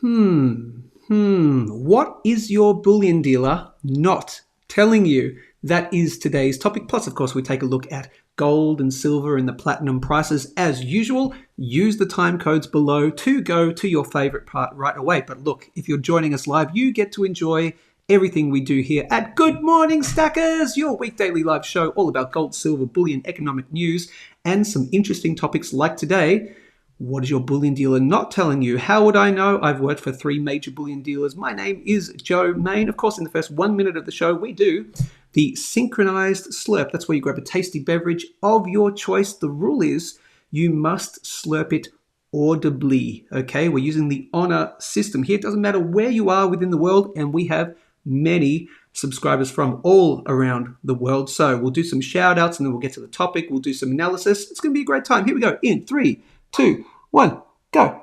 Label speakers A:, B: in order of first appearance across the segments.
A: What is your bullion dealer not telling you? That is today's topic. Plus, of course, we take a look at gold and silver and the platinum prices as usual. Use the time codes below to go to your favorite part right away. But look, if you're joining us live, you get to enjoy everything we do here at Good Morning Stackers, your weekdaily live show all about gold, silver, bullion, economic news, and some interesting topics like today. What is your bullion dealer not telling you? How would I know? I've worked for 3 major bullion dealers. My name is Joe Main. Of course, in the first 1 minute of the show, we do the Synchronised Slurp. That's where you grab a tasty beverage of your choice. The rule is you must slurp it audibly, okay? We're using the honor system here. It doesn't matter where you are within the world, and we have many subscribers from all around the world. So we'll do some shout outs and then we'll get to the topic. We'll do some analysis. It's going to be a great time. Here we go. In 3, 2, 1, go.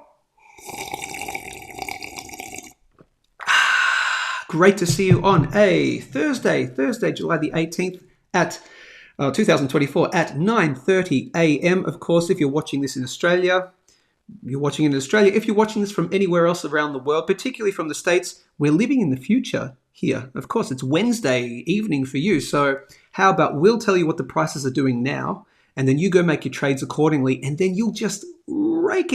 A: Great to see you on a Thursday, July the 18th at 2024 at 9:30 a.m. Of course, if you're watching this in Australia, you're watching it in Australia. If you're watching this from anywhere else around the world, particularly from the States, we're living in the future here. Of course, it's Wednesday evening for you. So how about we'll tell you what the prices are doing now, and then you go make your trades accordingly, and then you'll just rake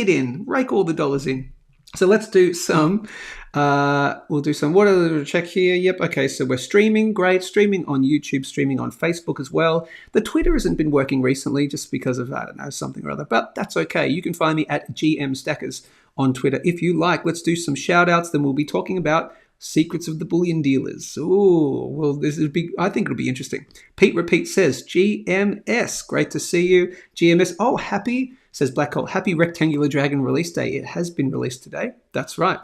A: all the dollars in. So let's do some, we'll do some, what are the check here? Yep, okay, so we're streaming, great, streaming on YouTube, streaming on Facebook as well. The Twitter hasn't been working recently just because of, I don't know, something or other, but that's okay. You can find me at GM Stackers on Twitter if you like. Let's do some shout outs, then we'll be talking about secrets of the bullion dealers. Oh, well, this is big. I think it'll be interesting. Pete Repeat says, GMS, great to see you. GMS, oh, happy, says Black Hole, happy Rectangular Dragon release day. It has been released today. That's right.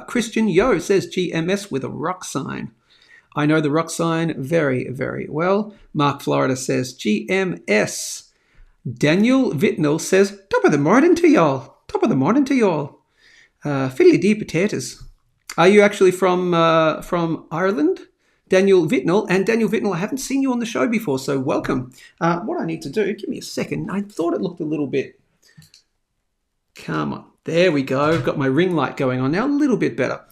A: Christian Yo says GMS with a rock sign. I know the rock sign very, very well. Mark Florida says GMS. Daniel Vitnell says, top of the morning to y'all. Top of the morning to y'all. Fiddly dee potatoes. Are you actually from Ireland? Daniel Vitnell. And Daniel Vitnell, I haven't seen you on the show before, so welcome. What I need to do, give me a second. I thought it looked a little bit... Come on. There we go. I've got my ring light going on now, a little bit better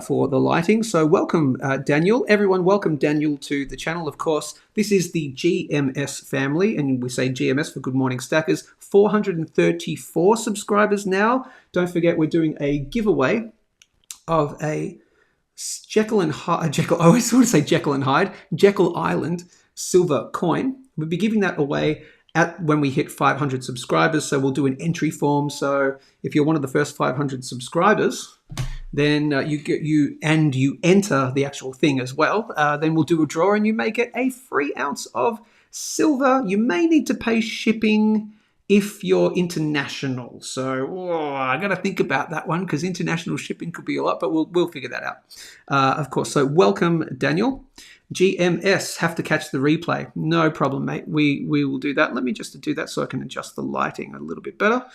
A: for the lighting. So welcome, Daniel. Everyone, welcome Daniel to the channel. Of course, this is the GMS family, and we say GMS for Good Morning Stackers. 434 subscribers now. Don't forget, we're doing a giveaway of a Jekyll and Hyde, I always want to say Jekyll and Hyde, Jekyll Island silver coin. We'll be giving that away when we hit 500 subscribers. So we'll do an entry form. So if you're one of the first 500 subscribers, then you enter the actual thing as well. Then we'll do a draw and you may get a free ounce of silver. You may need to pay shipping if you're international. So I got to think about that one because international shipping could be a lot, but we'll figure that out. Of course. So welcome, Daniel. GMS, have to catch the replay. No problem, mate. We will do that. Let me just do that so I can adjust the lighting a little bit better.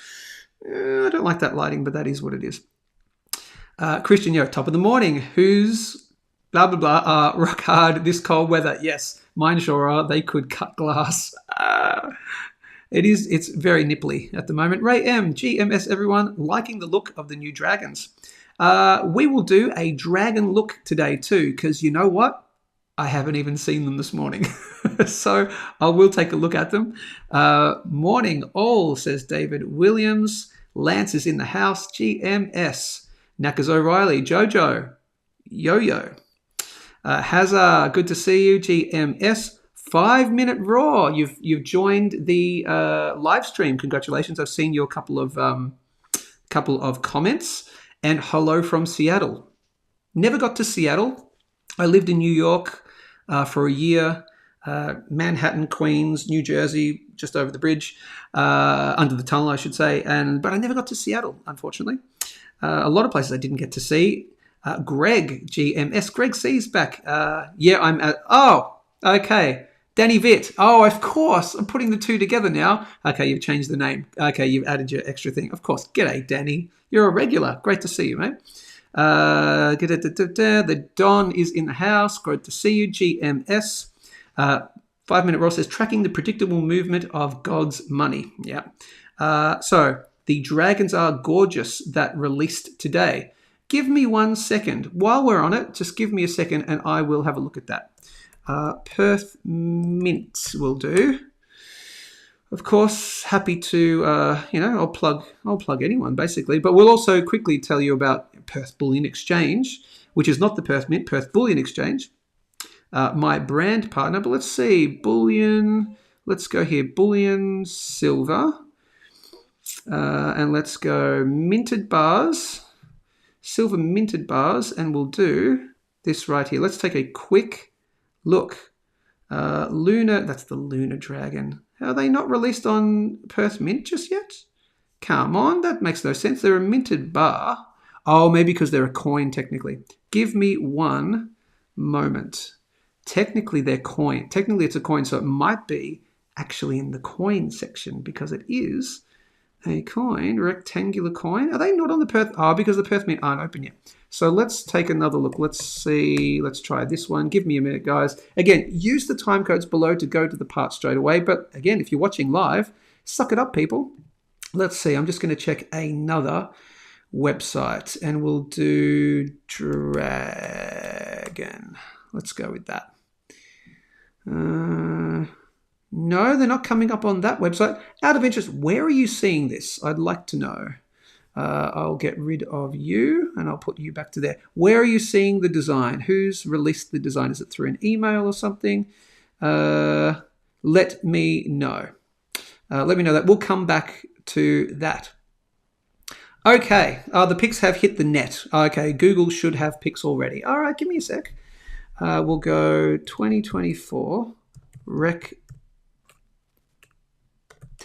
A: I don't like that lighting, but that is what it is. Christian, you're top of the morning. Who's blah, blah, blah. Rock hard this cold weather. Yes, mine sure are. They could cut glass. It's very nipply at the moment. Ray M, GMS, everyone, liking the look of the new dragons. We will do a dragon look today too, because you know what? I haven't even seen them this morning. So I will take a look at them. Morning all, says David Williams. Lance is in the house. GMS. Nakas O'Reilly. Jojo. Yo-Yo. Hazard, good to see you. GMS. 5-minute raw. You've joined the live stream. Congratulations. I've seen your couple of comments. And hello from Seattle. Never got to Seattle. I lived in New York for a year. Manhattan, Queens, New Jersey, just over the bridge, under the tunnel, I should say. But I never got to Seattle, unfortunately. A lot of places I didn't get to see. Greg, GMS. Greg C's back. Yeah, I'm at... Oh, okay. Danny Vitt. Oh, of course. I'm putting the two together now. Okay, you've changed the name. Okay, you've added your extra thing. Of course. G'day, Danny. You're a regular. Great to see you, mate. The Don is in the house. Great to see you. GMS. 5-minute raw says, tracking the predictable movement of God's money. Yeah. So The dragons are gorgeous that released today. Give me 1 second. While we're on it, just give me a second and I will have a look at that. Perth Mint will do. Of course, happy to, I'll plug anyone basically, but we'll also quickly tell you about Perth Bullion Exchange, which is not the Perth Mint, Perth Bullion Exchange, my brand partner. But let's see, Bullion, let's go here, Bullion Silver, and let's go minted bars, silver minted bars, and we'll do this right here. Let's take a quick look. Luna, that's the Lunar Dragon. Are they not released on Perth Mint just yet? Come on, that makes no sense. They're a minted bar. Oh, maybe because they're a coin technically. Give me 1 moment. Technically, they're coin. Technically, it's a coin, so it might be actually in the coin section because it is a coin, rectangular coin. Are they not on the Perth? Oh, because the Perth Mint aren't open yet. So let's take another look. Let's see. Let's try this one. Give me a minute, guys. Again, use the time codes below to go to the part straight away. But again, if you're watching live, suck it up, people. Let's see. I'm just going to check another website and we'll do Dragon. Let's go with that. No, they're not coming up on that website. Out of interest, where are you seeing this? I'd like to know. I'll get rid of you and I'll put you back to there. Where are you seeing the design? Who's released the design? Is it through an email or something? Let me know. Let me know that. We'll come back to that. Okay, the pics have hit the net. Okay, Google should have pics already. All right, give me a sec. We'll go 2024 rec.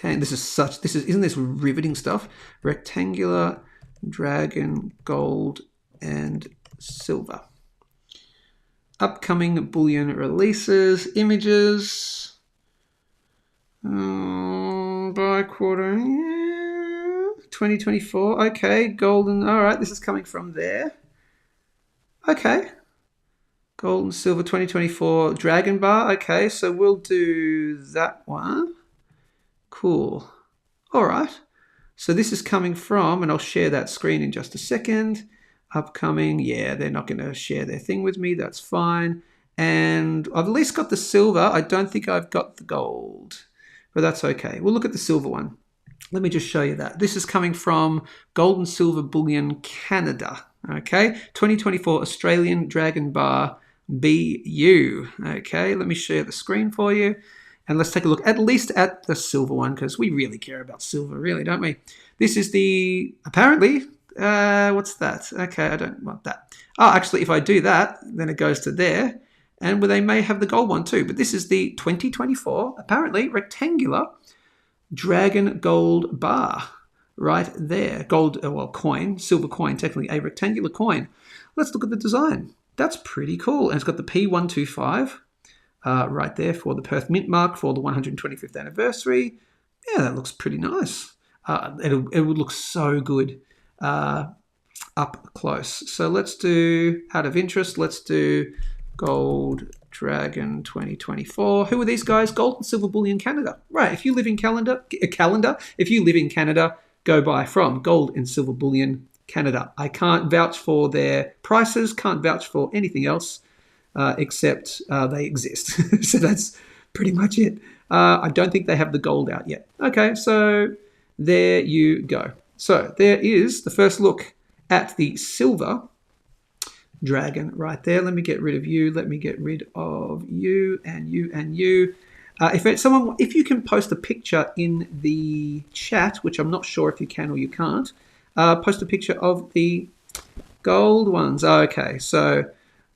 A: Isn't this riveting stuff? Rectangular, dragon, gold, and silver. Upcoming bullion releases, images, by quarter, 2024. Okay, golden. All right, this is coming from there. Okay, gold and silver 2024 dragon bar. Okay, so we'll do that one. Cool. All right. So this is coming from, and I'll share that screen in just a second. Upcoming. Yeah, they're not going to share their thing with me. That's fine. And I've at least got the silver. I don't think I've got the gold, but that's okay. We'll look at the silver one. Let me just show you that. This is coming from Gold and Silver Bullion Canada. Okay. 2024 Australian Dragon Bar BU. Okay. Let me share the screen for you. And let's take a look at least at the silver one because we really care about silver, really, don't we? This is the, apparently, what's that? Okay, I don't want that. Oh, actually, if I do that, then it goes to there. And they may have the gold one too. But this is the 2024, apparently, rectangular dragon gold bar right there. Gold, well, coin, silver coin, technically a rectangular coin. Let's look at the design. That's pretty cool. And it's got the P125. Right there for the Perth Mint mark for the 125th anniversary. Yeah, that looks pretty nice. It would look so good up close. So let's do, out of interest, let's do Gold Dragon 2024. Who are these guys? Gold and Silver Bullion Canada. Right, if you live in if you live in Canada, go buy from Gold and Silver Bullion Canada. I can't vouch for their prices, can't vouch for anything else. Except they exist. So that's pretty much it. I don't think they have the gold out yet. Okay, so there you go. So there is the first look at the silver dragon right there. Let me get rid of you. Let me get rid of you and you and you. If you can post a picture in the chat, which I'm not sure if you can or you can't, post a picture of the gold ones. Okay, so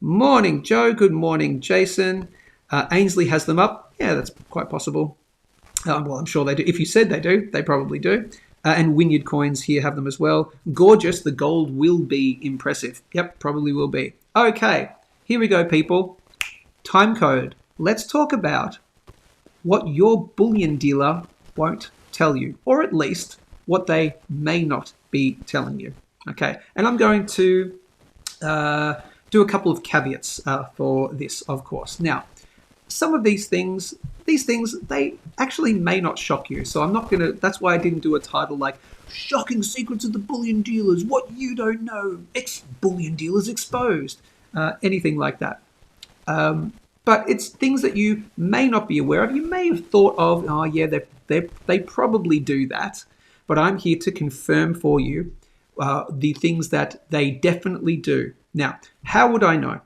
A: morning, Joe. Good morning, Jason. Ainslie has them up. Yeah, that's quite possible. Well, I'm sure they do. If you said they do, they probably do. And Wynyard Coins here have them as well. Gorgeous. The gold will be impressive. Yep, probably will be. Okay, here we go, people. Time code. Let's talk about what your bullion dealer won't tell you, or at least what they may not be telling you. Okay, and I'm going to do a couple of caveats for this, of course. Now, some of these things these things, they actually may not shock you. So I'm not going to, that's why I didn't do a title like Shocking Secrets of the Bullion Dealers, What You Don't Know, Bullion Dealers Exposed, anything like that. But it's things that you may not be aware of. You may have thought of, oh yeah, they probably do that. But I'm here to confirm for you the things that they definitely do. Now, how would I know?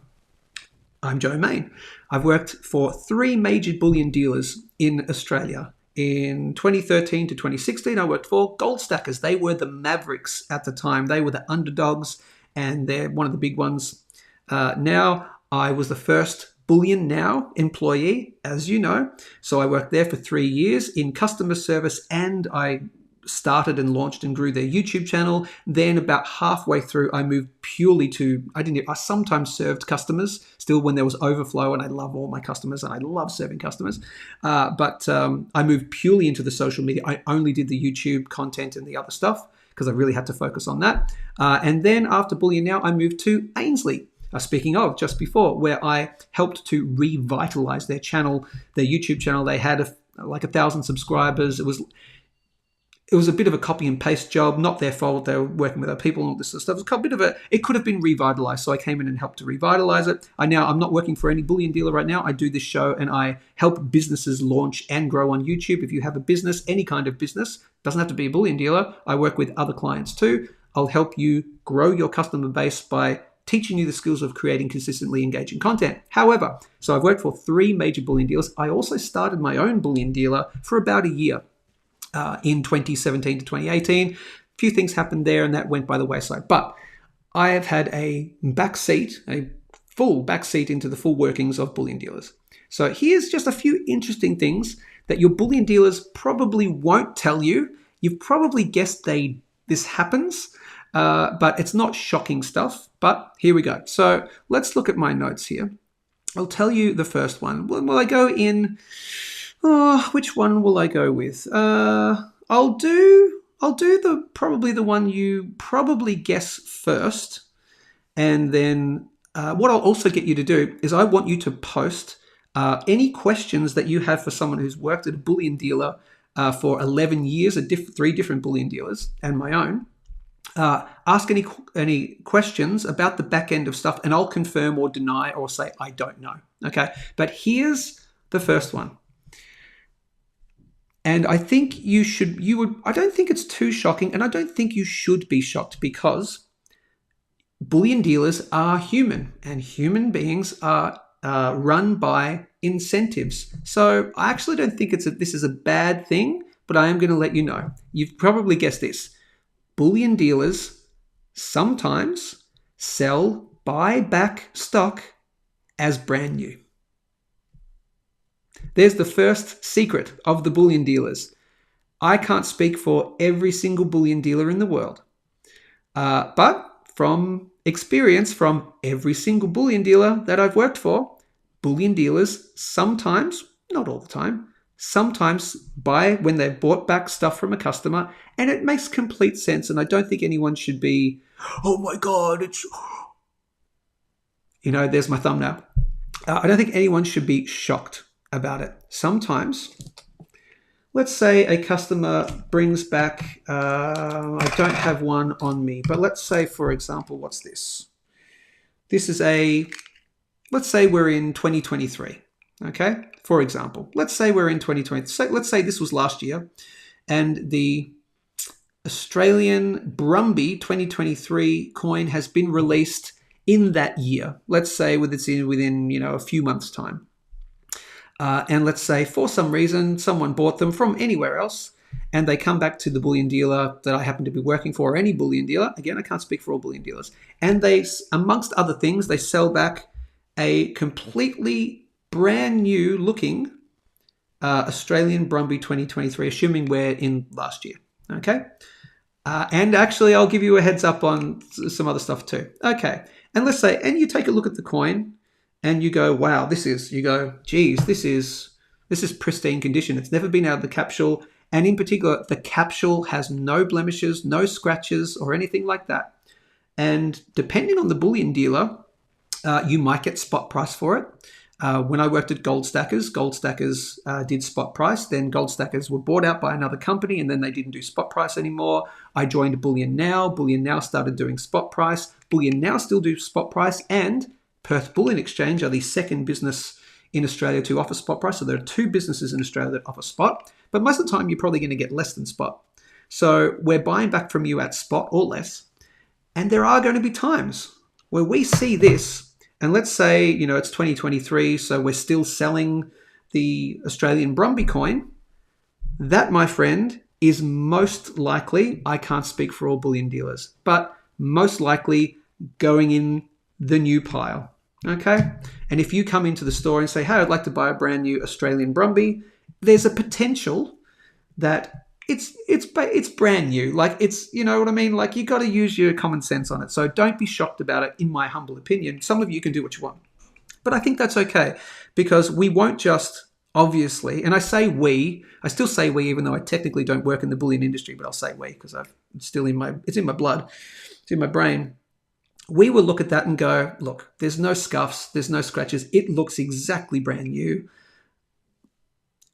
A: I'm Joe Main. I've worked for 3 major bullion dealers in Australia. In 2013 to 2016, I worked for Goldstackers. They were the Mavericks at the time. They were the underdogs, and they're one of the big ones. Now, I was the first Bullion Now employee, as you know. So I worked there for 3 years in customer service, and I started and launched and grew their YouTube channel. Then about halfway through, I moved purely to, I sometimes served customers still when there was overflow, and I love all my customers and I love serving customers. But I moved purely into the social media. I only did the YouTube content and the other stuff because I really had to focus on that. And then after Bullion Now, I moved to Ainslie. Speaking of, just before, where I helped to revitalize their channel, their YouTube channel. They had like 1,000 subscribers. It was a bit of a copy and paste job, not their fault. They were working with other people and all this sort of stuff. It was a bit of it could have been revitalized. So I came in and helped to revitalize it. I'm not working for any bullion dealer right now. I do this show and I help businesses launch and grow on YouTube. If you have a business, any kind of business, doesn't have to be a bullion dealer. I work with other clients too. I'll help you grow your customer base by teaching you the skills of creating consistently engaging content. However, so I've worked for 3 major bullion dealers. I also started my own bullion dealer for about a year. In 2017 to 2018. A few things happened there and that went by the wayside. But I have had a full backseat into the full workings of bullion dealers. So here's just a few interesting things that your bullion dealers probably won't tell you. You've probably guessed this happens, but it's not shocking stuff. But here we go. So let's look at my notes here. I'll tell you the first one. Will I go in... Oh, which one will I go with? I'll do probably the one you probably guess first, and then what I'll also get you to do is I want you to post any questions that you have for someone who's worked at a bullion dealer for 11 years at 3 different bullion dealers and my own. Ask any questions about the back end of stuff, and I'll confirm or deny or say I don't know. Okay, but here's the first one. And I think I don't think it's too shocking, and I don't think you should be shocked, because bullion dealers are human, and human beings are run by incentives. So I actually don't think this is a bad thing, but I am going to let you know. You've probably guessed this. Bullion dealers sometimes buy back stock as brand new. There's the first secret of the bullion dealers. I can't speak for every single bullion dealer in the world. But from experience from every single bullion dealer that I've worked for, bullion dealers sometimes, not all the time, sometimes buy when they've bought back stuff from a customer, and it makes complete sense. And I don't think anyone should be, oh my God, there's my thumbnail. I don't think anyone should be shocked about it. Sometimes, let's say a customer brings back, I don't have one on me, but let's say, for example, what's this? This is let's say we're in 2023, okay? For example, let's say we're in 2020. So let's say this was last year, and the Australian Brumby 2023 coin has been released in that year. Let's say within a few months' time. And let's say for some reason someone bought them from anywhere else, and they come back to the bullion dealer that I happen to be working for, or any bullion dealer. Again, I can't speak for all bullion dealers. And they, amongst other things, they sell back a completely brand new looking Australian Brumby 2023, assuming we're in last year. Okay. And actually, I'll give you a heads up on some other stuff too. Okay. And let's say, and you take a look at the coin, and you go, wow, this is pristine condition. It's never been out of the capsule. And in particular, the capsule has no blemishes, no scratches or anything like that. And depending on the bullion dealer, you might get spot price for it. When I worked at Goldstackers, Goldstackers did spot price. Then Goldstackers were bought out by another company, and then they didn't do spot price anymore. I joined Bullion Now. Bullion Now started doing spot price. Bullion Now still do spot price, and Perth Bullion Exchange are the second business in Australia to offer spot price. So there are two businesses in Australia that offer spot, but most of the time you're probably going to get less than spot. So we're buying back from you at spot or less. And there are going to be times where we see this, and let's say, it's 2023, so we're still selling the Australian Brumby coin. That, my friend, is most likely, I can't speak for all bullion dealers, but most likely going in the new pile. Okay? And if you come into the store and say, hey, I'd like to buy a brand new Australian Brumby, there's a potential that it's brand new. Like, it's, you know what I mean? Like, you got to use your common sense on it. So don't be shocked about it, in my humble opinion. Some of you can do what you want. But I think that's okay, because we won't just, obviously, and I still say we, even though I technically don't work in the bullion industry, but I'll say we because it's in my blood, it's in my brain. We will look at that and go, look, there's no scuffs, there's no scratches. It looks exactly brand new.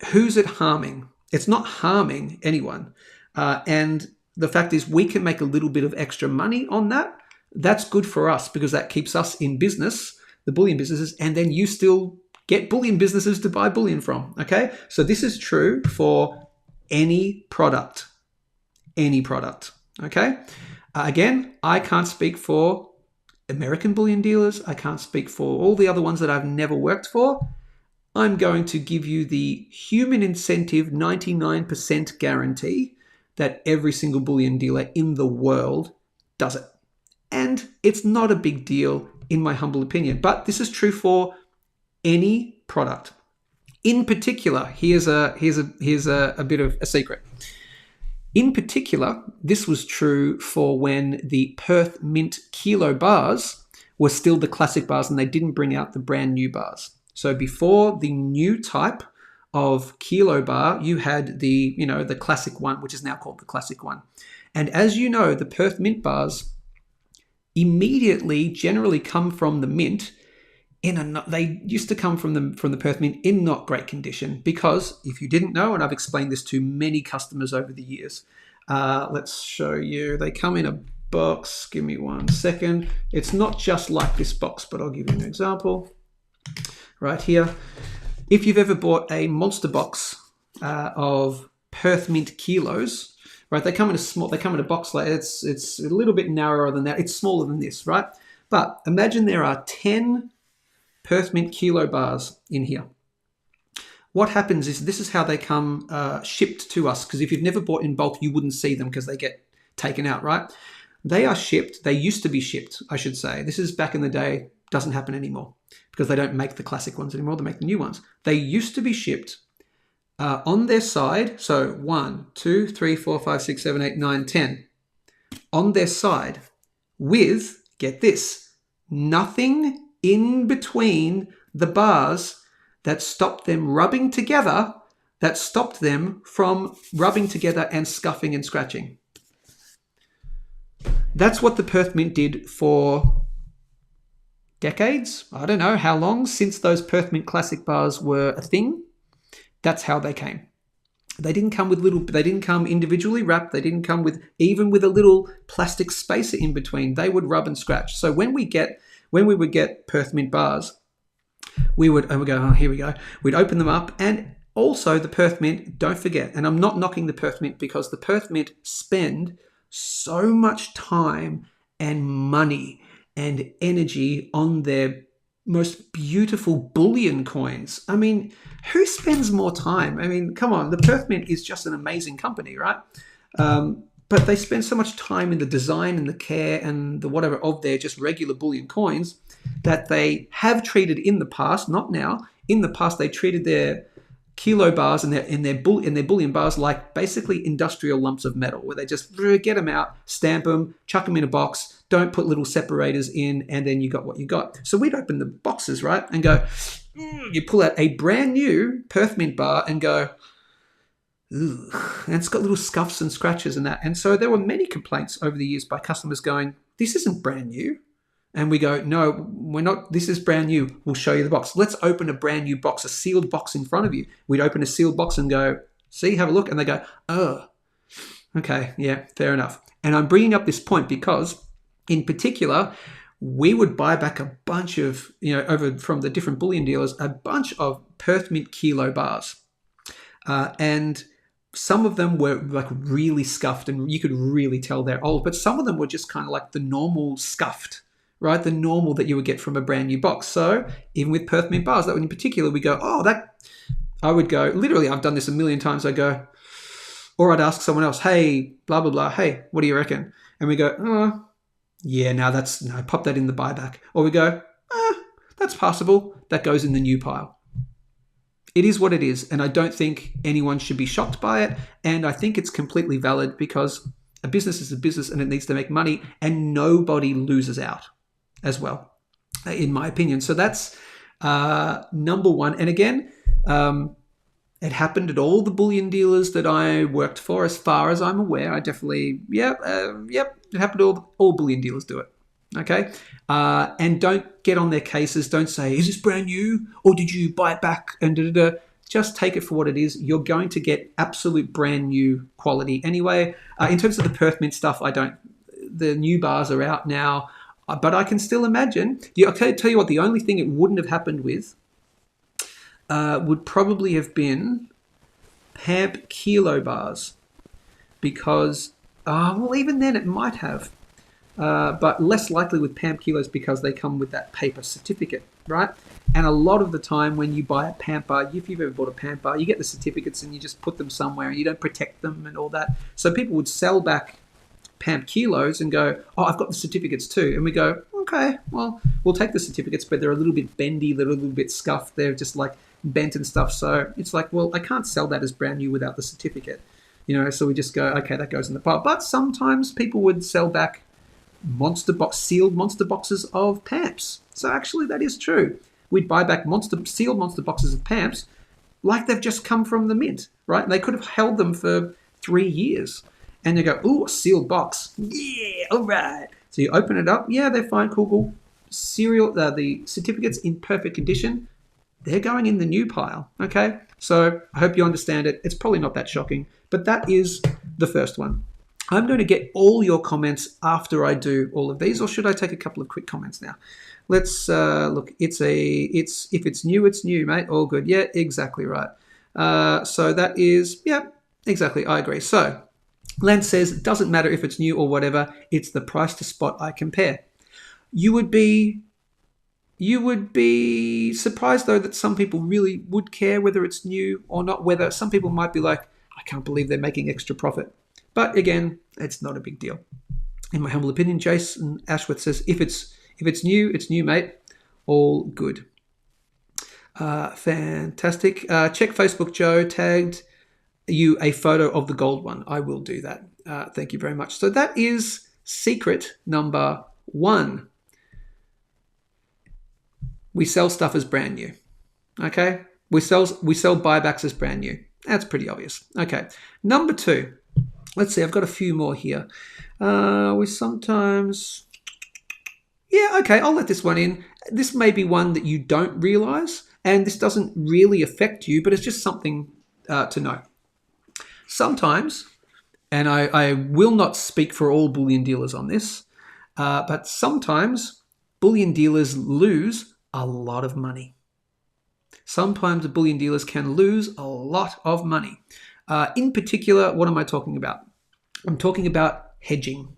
A: Who's it harming? It's not harming anyone. And the fact is, we can make a little bit of extra money on that. That's good for us because that keeps us in business, the bullion businesses, and then you still get bullion businesses to buy bullion from, okay? So this is true for any product, okay? Again, I can't speak for American bullion dealers. I can't speak for all the other ones that I've never worked for. I'm going to give you the human incentive 99% guarantee that every single bullion dealer in the world does it. And it's not a big deal, in my humble opinion, but this is true for any product. In particular, here's a bit of a secret. In particular, this was true for when the Perth Mint Kilo bars were still the classic bars and they didn't bring out the brand new bars. So before the new type of kilo bar, you had the classic one, which is now called the classic one. And as you know, the Perth Mint bars immediately generally come from the mint they used to come from the Perth Mint in not great condition, because if you didn't know, and I've explained this to many customers over the years, let's show you. They come in a box. Give me 1 second. It's not just like this box, but I'll give you an example. Right here, if you've ever bought a monster box of Perth Mint kilos, right? They come in a box like it's a little bit narrower than that. It's smaller than this, right? But imagine there are 10 Perth Mint kilo bars in here. What happens is this is how they come shipped to us, because if you've never bought in bulk, you wouldn't see them because they get taken out, right? They are shipped. They used to be shipped, I should say. This is back in the day. Doesn't happen anymore because they don't make the classic ones anymore. They make the new ones. They used to be shipped on their side. So 1, 2, 3, 4, 5, 6, 7, 8, 9, 10 on their side with, get this, nothing in between the bars that stopped them rubbing together, that stopped them from rubbing together and scuffing and scratching. That's what the Perth Mint did for decades. I don't know how long since those Perth Mint Classic bars were a thing. That's how they came. They didn't come individually wrapped. They didn't come even with a little plastic spacer in between. They would rub and scratch. So when we would get Perth Mint bars, we would go, oh, here we go. We'd open them up. And also the Perth Mint, don't forget, and I'm not knocking the Perth Mint, because the Perth Mint spend so much time and money and energy on their most beautiful bullion coins. I mean, who spends more time? I mean, come on, the Perth Mint is just an amazing company, right? But they spend so much time in the design and the care and the whatever of their just regular bullion coins that they have treated in the past, not now. In the past, they treated their kilo bars and their bullion bars like basically industrial lumps of metal, where they just get them out, stamp them, chuck them in a box, don't put little separators in, and then you got what you got. So we'd open the boxes, right, and go, you pull out a brand new Perth Mint bar and go, and it's got little scuffs and scratches and that. And so there were many complaints over the years by customers going, this isn't brand new. And we go, no, we're not, this is brand new. We'll show you the box. Let's open a brand new box, a sealed box in front of you. We'd open a sealed box and go, see, have a look. And they go, oh, okay, yeah, fair enough. And I'm bringing up this point because, in particular, we would buy back a bunch of, over from the different bullion dealers, a bunch of Perth Mint kilo bars. And some of them were like really scuffed and you could really tell they're old, but some of them were just kind of like the normal scuffed, right? The normal that you would get from a brand new box. So even with Perth Mint bars, that one in particular, we go, oh, that, I would go, literally, I've done this a million times. I go, or I'd ask someone else, hey, blah, blah, blah. Hey, what do you reckon? And we go, oh, yeah, no, pop that in the buyback. Or we go, that's passable. That goes in the new pile. It is what it is. And I don't think anyone should be shocked by it. And I think it's completely valid because a business is a business and it needs to make money and nobody loses out as well, in my opinion. So that's number one. And again, it happened at all the bullion dealers that I worked for, as far as I'm aware. I definitely, yep, it happened to all bullion dealers do it. Okay, and don't get on their cases. Don't say, is this brand new or did you buy it back? And just take it for what it is. You're going to get absolute brand new quality anyway. In terms of the Perth Mint stuff, the new bars are out now, but I can still imagine. I'll tell you what, the only thing it wouldn't have happened with would probably have been Pamp kilo bars, because, well, even then it might have. But less likely with Pamp kilos because they come with that paper certificate, right? And a lot of the time when you buy a Pamp bar, if you've ever bought a Pamp bar, you get the certificates and you just put them somewhere and you don't protect them and all that. So people would sell back Pamp kilos and go, oh, I've got the certificates too. And we go, okay, well, we'll take the certificates, but they're a little bit bendy, they're a little bit scuffed, they're just like bent and stuff. So it's like, well, I can't sell that as brand new without the certificate, so we just go, okay, that goes in the pile. But sometimes people would sell back sealed monster boxes of Pamps. So actually that is true. We'd buy back sealed monster boxes of Pamps like they've just come from the mint, right? And they could have held them for 3 years. And you go, ooh, a sealed box. Yeah, all right. So you open it up. Yeah, they're fine, cool. The certificates in perfect condition, they're going in the new pile, okay? So I hope you understand it. It's probably not that shocking, but that is the first one. I'm going to get all your comments after I do all of these, or should I take a couple of quick comments now? Let's look. If it's new, it's new, mate. All good. Yeah, exactly right. So that is, yeah, exactly. I agree. So Len says, it doesn't matter if it's new or whatever. It's the price to spot I compare. You would be surprised though that some people really would care whether it's new or not. Whether some people might be like, I can't believe they're making extra profit. But again, it's not a big deal. In my humble opinion, Jason Ashworth says, if it's new, it's new, mate. All good. Fantastic. Check Facebook, Joe. Tagged you a photo of the gold one. I will do that. Thank you very much. So that is secret number 1. We sell stuff as brand new. Okay? We sell buybacks as brand new. That's pretty obvious. Okay. Number 2. Let's see, I've got a few more here. We sometimes... Yeah, okay, I'll let this one in. This may be one that you don't realize, and this doesn't really affect you, but it's just something to know. Sometimes, and I will not speak for all bullion dealers on this, but sometimes bullion dealers lose a lot of money. Sometimes the bullion dealers can lose a lot of money. In particular, what am I talking about? I'm talking about hedging.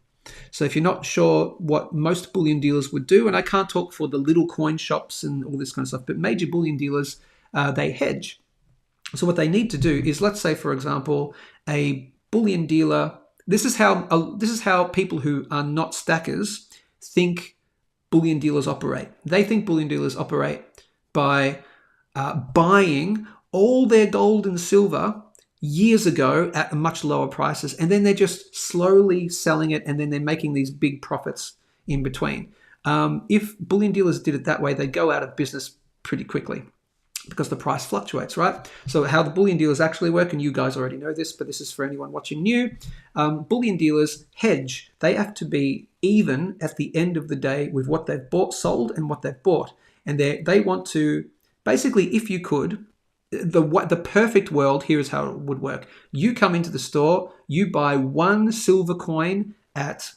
A: So if you're not sure what most bullion dealers would do, and I can't talk for the little coin shops and all this kind of stuff, but major bullion dealers, they hedge. So what they need to do is, let's say, for example, a bullion dealer, this is how people who are not stackers think bullion dealers operate. They think bullion dealers operate by buying all their gold and silver years ago at much lower prices, and then they're just slowly selling it, and then they're making these big profits in between. If bullion dealers did it that way, they'd go out of business pretty quickly because the price fluctuates, right? So how the bullion dealers actually work, and you guys already know this, but this is for anyone watching new, bullion dealers hedge. They have to be even at the end of the day with what they've sold and what they've bought. And they want to, basically, if you could, the perfect world, here is how it would work. You come into the store, you buy one silver coin at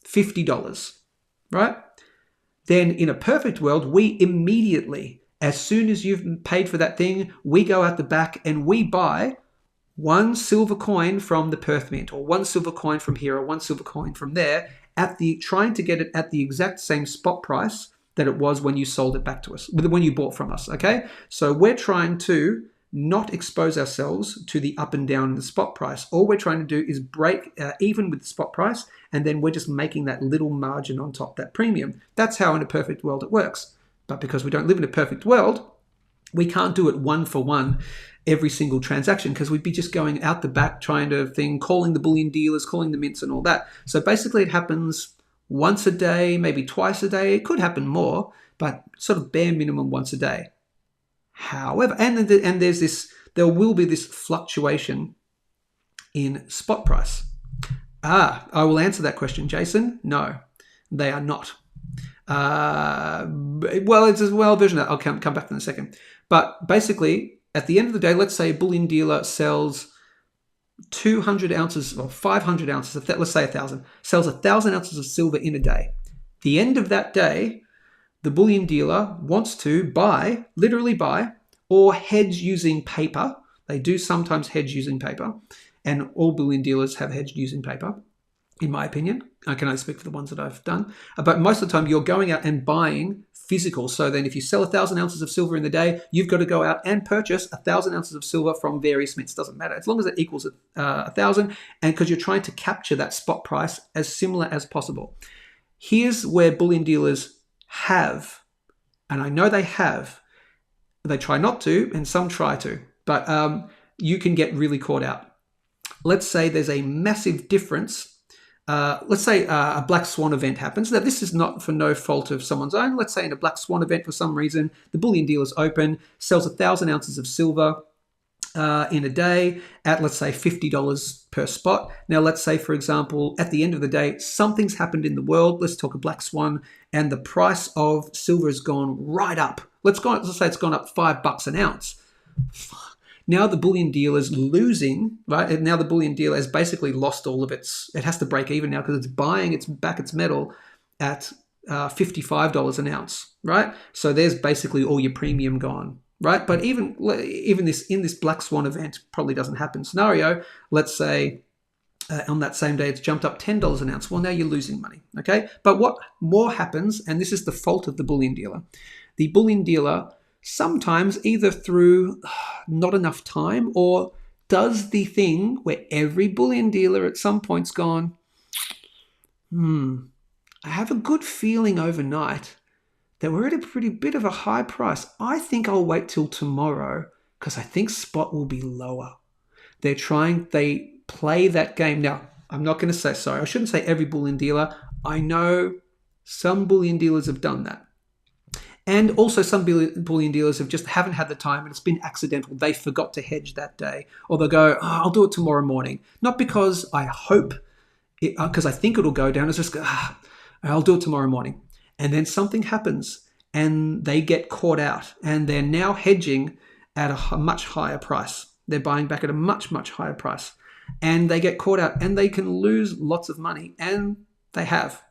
A: $50, right? Then in a perfect world, we immediately, as soon as you've paid for that thing, we go out the back and we buy one silver coin from the Perth Mint, or one silver coin from here, or one silver coin from there, trying to get it at the exact same spot price that it was when you sold it back to us, when you bought from us, okay? So we're trying to not expose ourselves to the up and down in the spot price. All we're trying to do is break even with the spot price, and then we're just making that little margin on top, that premium. That's how in a perfect world it works. But because we don't live in a perfect world, we can't do it one for one every single transaction, because we'd be just going out the back trying to calling the bullion dealers, calling the mints and all that. So basically it happens once a day, maybe twice a day. It could happen more, but sort of bare minimum once a day. However, and there will be this fluctuation in spot price. I will answer that question, Jason. No, they are not. Well, it's a version of that. I'll come back in a second. But basically, at the end of the day, let's say a bullion dealer sells 200 ounces or 500 ounces, let's say 1,000, sells 1,000 ounces of silver in a day. The end of that day, the bullion dealer wants to literally buy, or hedge using paper. They do sometimes hedge using paper, and all bullion dealers have hedged using paper, in my opinion. I can only speak for the ones that I've done. But most of the time, you're going out and buying physical. So then if you sell 1,000 ounces of silver in the day, you've got to go out and purchase 1,000 ounces of silver from various mints. Doesn't matter, as long as it equals 1,000, and because you're trying to capture that spot price as similar as possible. Here's where bullion dealers have, and I know they try not to, and some try to, but you can get really caught out. Let's say there's a massive difference. Let's say a black swan event happens. Now, this is not for no fault of someone's own. Let's say in a black swan event, for some reason, the bullion dealer's open, sells 1,000 ounces of silver in a day at, let's say, $50 per spot. Now, let's say, for example, at the end of the day, something's happened in the world. Let's talk a black swan, and the price of silver has gone right up. Let's say it's gone up $5 an ounce. Now the bullion dealer's losing, right? And now the bullion dealer has basically lost all of it has to break even now because it's buying its metal at $55 an ounce, right? So there's basically all your premium gone, right? But even this in this black swan event probably doesn't happen scenario. Let's say on that same day it's jumped up $10 an ounce. Well, now you're losing money, okay? But what more happens, and this is the fault of the bullion dealer. The bullion dealer sometimes, either through not enough time, or does the thing where every bullion dealer at some point's gone, I have a good feeling overnight that we're at a pretty bit of a high price. I think I'll wait till tomorrow because I think spot will be lower. They play that game. Now, I'm not going to say, sorry, I shouldn't say every bullion dealer. I know some bullion dealers have done that. And also some bullion dealers haven't had the time, and it's been accidental. They forgot to hedge that day. Or they'll go, I'll do it tomorrow morning. Not because I hope, because I think it'll go down. It's just, I'll do it tomorrow morning. And then something happens and they get caught out, and they're now hedging at a much higher price. They're buying back at a much, much higher price. And they get caught out and they can lose lots of money, and they have.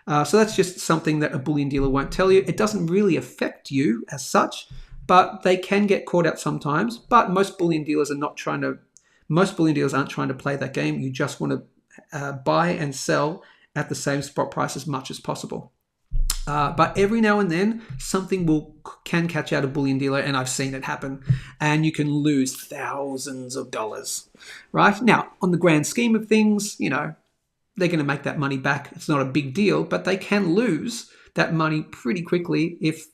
A: So that's just something that a bullion dealer won't tell you. It doesn't really affect you as such, but they can get caught out sometimes. But most bullion dealers aren't trying to play that game. You just want to buy and sell at the same spot price as much as possible. But every now and then, something can catch out a bullion dealer, and I've seen it happen, and you can lose thousands of dollars, right? Now, on the grand scheme of things, they're going to make that money back. It's not a big deal, but they can lose that money pretty quickly if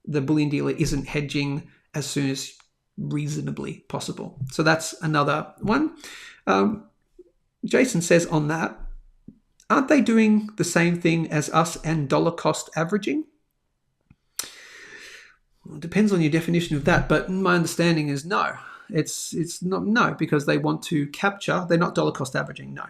A: the bullion dealer isn't hedging as soon as reasonably possible. So that's another one. Jason says on that, aren't they doing the same thing as us and dollar cost averaging? Well, it depends on your definition of that, but my understanding is no. It's not, no, because they want to capture. They're not dollar cost averaging, no.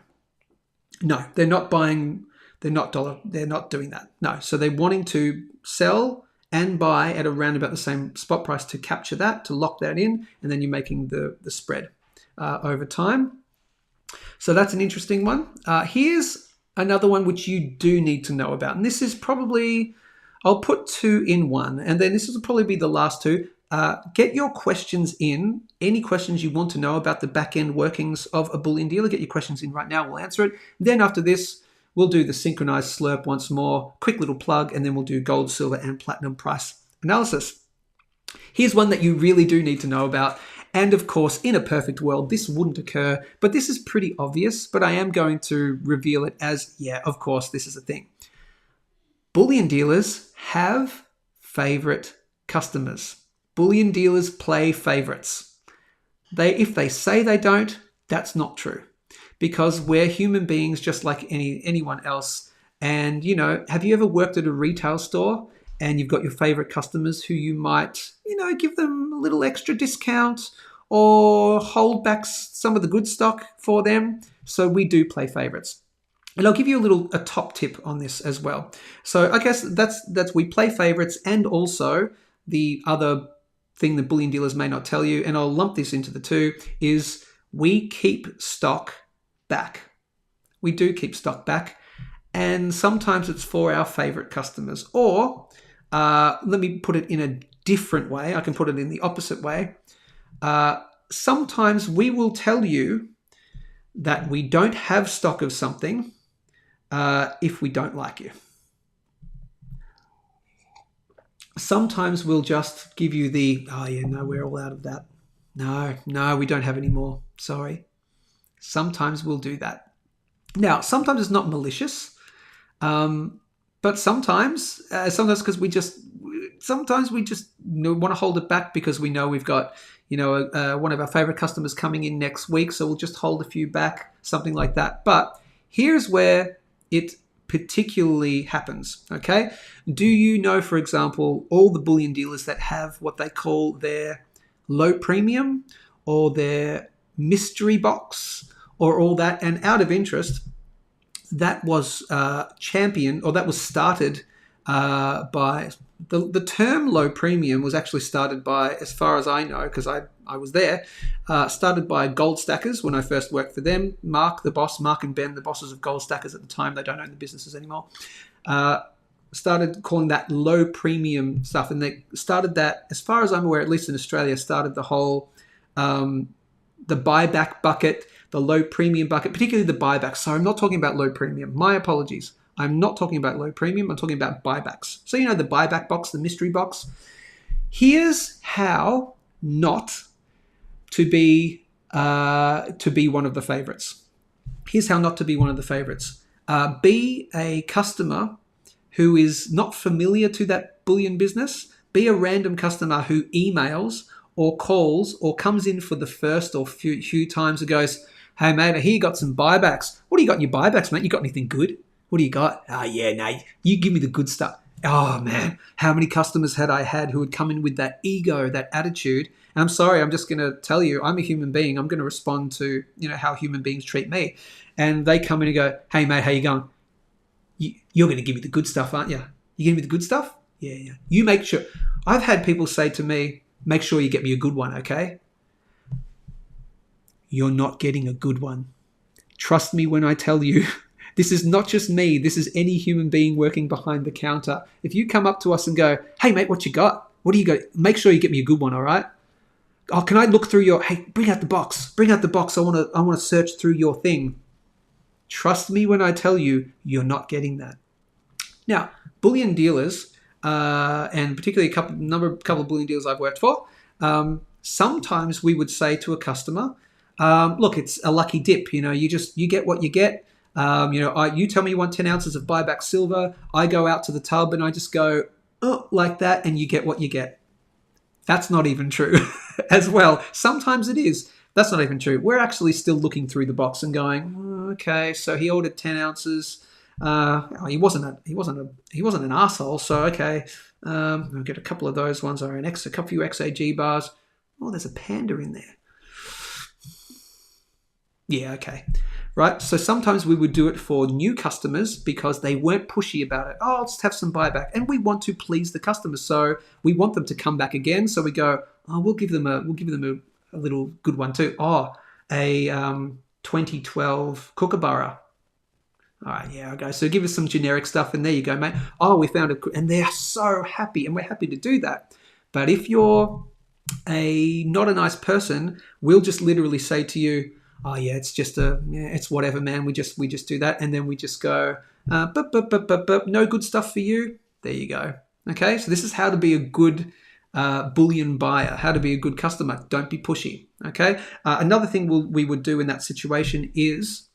A: No, they're not buying They're not doing that. No. So they're wanting to sell and buy at around about the same spot price to capture that, to lock that in, and then you're making the spread over time. So that's an interesting one. Here's another one which you do need to know about. And this is probably, I'll put 2 in 1. And then this will probably be the last 2. Get your questions in. Any questions you want to know about the back-end workings of a bullion dealer, get your questions in right now. We'll answer it. Then after this, we'll do the synchronized slurp once more. Quick little plug. And then we'll do gold, silver, and platinum price analysis. Here's one that you really do need to know about. And of course, in a perfect world, this wouldn't occur, but this is pretty obvious, but I am going to reveal it as, yeah, of course, this is a thing. Bullion dealers have favorite customers. Bullion dealers play favorites. If they say they don't, that's not true, because we're human beings just like anyone else. And, you know, have you ever worked at a retail store and you've got your favorite customers who you might, you know, give them a little extra discount or hold back some of the good stock for them? So we do play favorites. And I'll give you a top tip on this as well. So I guess that's we play favorites, and also the other thing that bullion dealers may not tell you, and I'll lump this into the 2, is we keep stock back. We do keep stock back, and sometimes it's for our favorite customers. Or let me put it in a different way. I can put it in the opposite way. Sometimes we will tell you that we don't have stock of something if we don't like you. Sometimes we'll just give you the, oh yeah, no, we're all out of that. No, we don't have any more. Sorry. Sometimes we'll do that. Now, sometimes it's not malicious, but sometimes because we just want to hold it back because we know we've got, you know, one of our favorite customers coming in next week, so we'll just hold a few back, something like that. But here's where it particularly happens, okay? Do you know, for example, all the bullion dealers that have what they call their low premium or their mystery box or all that? And out of interest, that was championed, or that was started by the term low premium was actually started by, as far as I know, because I was there, started by Goldstackers when I first worked for them. Mark and Ben, the bosses of Goldstackers at the time, they don't own the businesses anymore, started calling that low premium stuff. And they started that, as far as I'm aware, at least in Australia, started the whole, the buyback bucket, the low premium bucket, particularly the buyback. So I'm not talking about low premium. My apologies. I'm not talking about low premium. I'm talking about buybacks. So, you know, the buyback box, the mystery box. Here's how not to be one of the favorites. Here's how not to be one of the favorites. Be a customer who is not familiar to that bullion business. Be a random customer who emails or calls or comes in for the first or few times and goes, "Hey, mate, I hear you got some buybacks. What do you got in your buybacks, mate? You got anything good? What do you got?" "Oh, yeah, no, you give me the good stuff." Oh, man, how many customers had I had who would come in with that ego, that attitude? And I'm sorry, I'm just going to tell you, I'm a human being. I'm going to respond to, you know, how human beings treat me. And they come in and go, "Hey, mate, how you going? You're going to give me the good stuff, aren't you? You give me the good stuff? Yeah. You make sure." I've had people say to me, "Make sure you get me a good one, okay?" You're not getting a good one. Trust me when I tell you. This is not just me. This is any human being working behind the counter. If you come up to us and go, "Hey, mate, what you got? What do you got?" Make sure you get me a good one, all right? "Oh, can I look through your... Hey, bring out the box. Bring out the box. I want to search through your thing." Trust me when I tell you, you're not getting that. Now, bullion dealers, and particularly a couple of bullion dealers I've worked for, sometimes we would say to a customer, "Look, it's a lucky dip. You know, you get what you get. You tell me you want 10 ounces of buyback silver. I go out to the tub and I just go, oh, like that, and you get what you get." That's not even true as well. Sometimes it is. That's not even true. We're actually still looking through the box and going, "Oh, okay, so he ordered 10 ounces. He wasn't an asshole. So okay, I'll get a couple of those ones, or a few XAG bars. Oh, there's a panda in there. Yeah, okay. Right. So sometimes we would do it for new customers because they weren't pushy about it. Oh, I'll just have some buyback. And we want to please the customers. So we want them to come back again. So we go, oh, we'll give them a little good one too. Oh, a 2012 Kookaburra. All right, yeah, okay. So give us some generic stuff, and there you go, mate. Oh, we found it, and they're so happy, and we're happy to do that. But if you're not a nice person, we'll just literally say to you, "Oh yeah, it's whatever, man. We just do that," and then we just go, no good stuff for you." There you go. Okay, so this is how to be a good bullion buyer, how to be a good customer. Don't be pushy. Okay. Another thing we would do in that situation is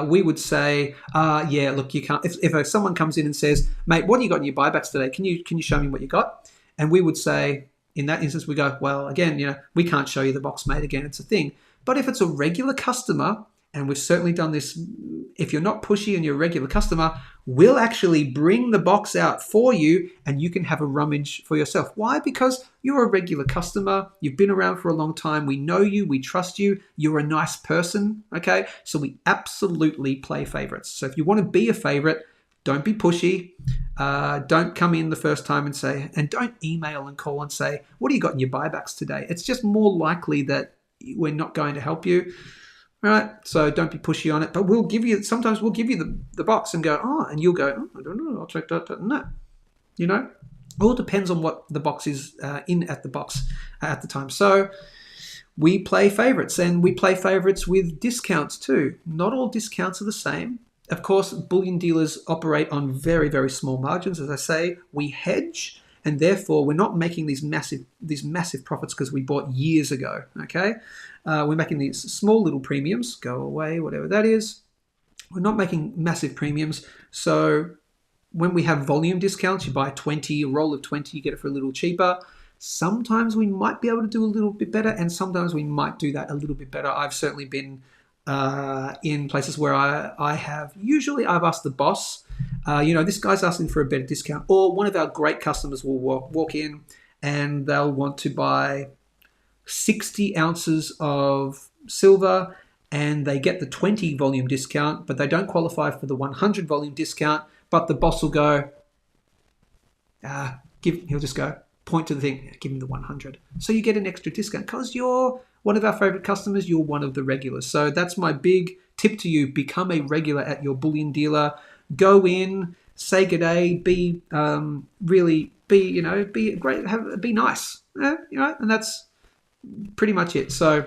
A: we would say, yeah, look, you can't. If someone comes in and says, mate, what do you got in your buybacks today? Can you show me what you got? And we would say, in that instance, we go, well, again, we can't show you the box, mate. Again, it's a thing. But if it's a regular customer, and we've certainly done this, if you're not pushy and you're a regular customer, we'll actually bring the box out for you and you can have a rummage for yourself. Why? Because you're a regular customer. You've been around for a long time. We know you. We trust you. You're a nice person. Okay. So we absolutely play favorites. So if you want to be a favorite, don't be pushy. Don't come in the first time and don't email and call and say, what do you got in your buybacks today? It's just more likely that we're not going to help you. Right, so don't be pushy on it, but sometimes we'll give you the box and go, oh, and you'll go, oh, I don't know, I'll check that and that. All depends on what the box is in at the box at the time. So we play favorites, and we play favorites with discounts too. Not all discounts are the same. Of course, bullion dealers operate on very, very small margins. As I say, we hedge, and therefore we're not making these massive profits because we bought years ago. Okay. We're making these small little premiums, go away, whatever that is. We're not making massive premiums. So when we have volume discounts, you buy 20, a roll of 20, you get it for a little cheaper. Sometimes we might be able to do a little bit better, and sometimes we might do that a little bit better. I've certainly been in places where I've asked the boss, this guy's asking for a better discount. Or one of our great customers will walk in and they'll want to buy 60 ounces of silver, and they get the 20 volume discount, but they don't qualify for the 100 volume discount. But the boss will go, he'll just go, point to the thing, give him the 100. So you get an extra discount because you're one of our favorite customers, you're one of the regulars. So that's my big tip to you. Become a regular at your bullion dealer. Go in, say good day, be great, be nice, and that's pretty much it. So,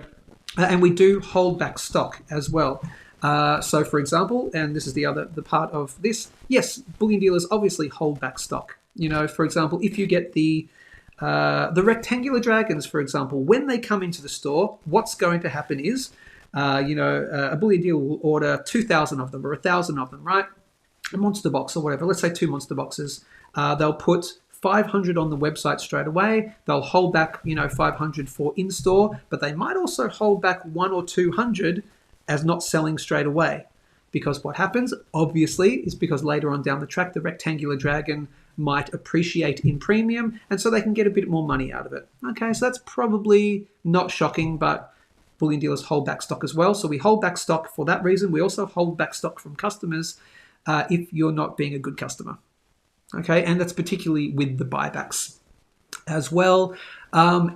A: and we do hold back stock as well. So, for example, and this is the part of this. Yes, bullion dealers obviously hold back stock. For example, if you get the rectangular dragons, for example, when they come into the store, what's going to happen is, a bullion dealer will order 2,000 of them or 1,000 of them, right? A monster box or whatever. Let's say 2 monster boxes. They'll put 500 on the website straight away. They'll hold back, 500 for in-store, but they might also hold back 100 or 200 as not selling straight away. Because what happens, obviously, is because later on down the track, the rectangular dragon might appreciate in premium, and so they can get a bit more money out of it. Okay, so that's probably not shocking, but bullion dealers hold back stock as well. So we hold back stock for that reason. We also hold back stock from customers if you're not being a good customer. Okay, and that's particularly with the buybacks as well. When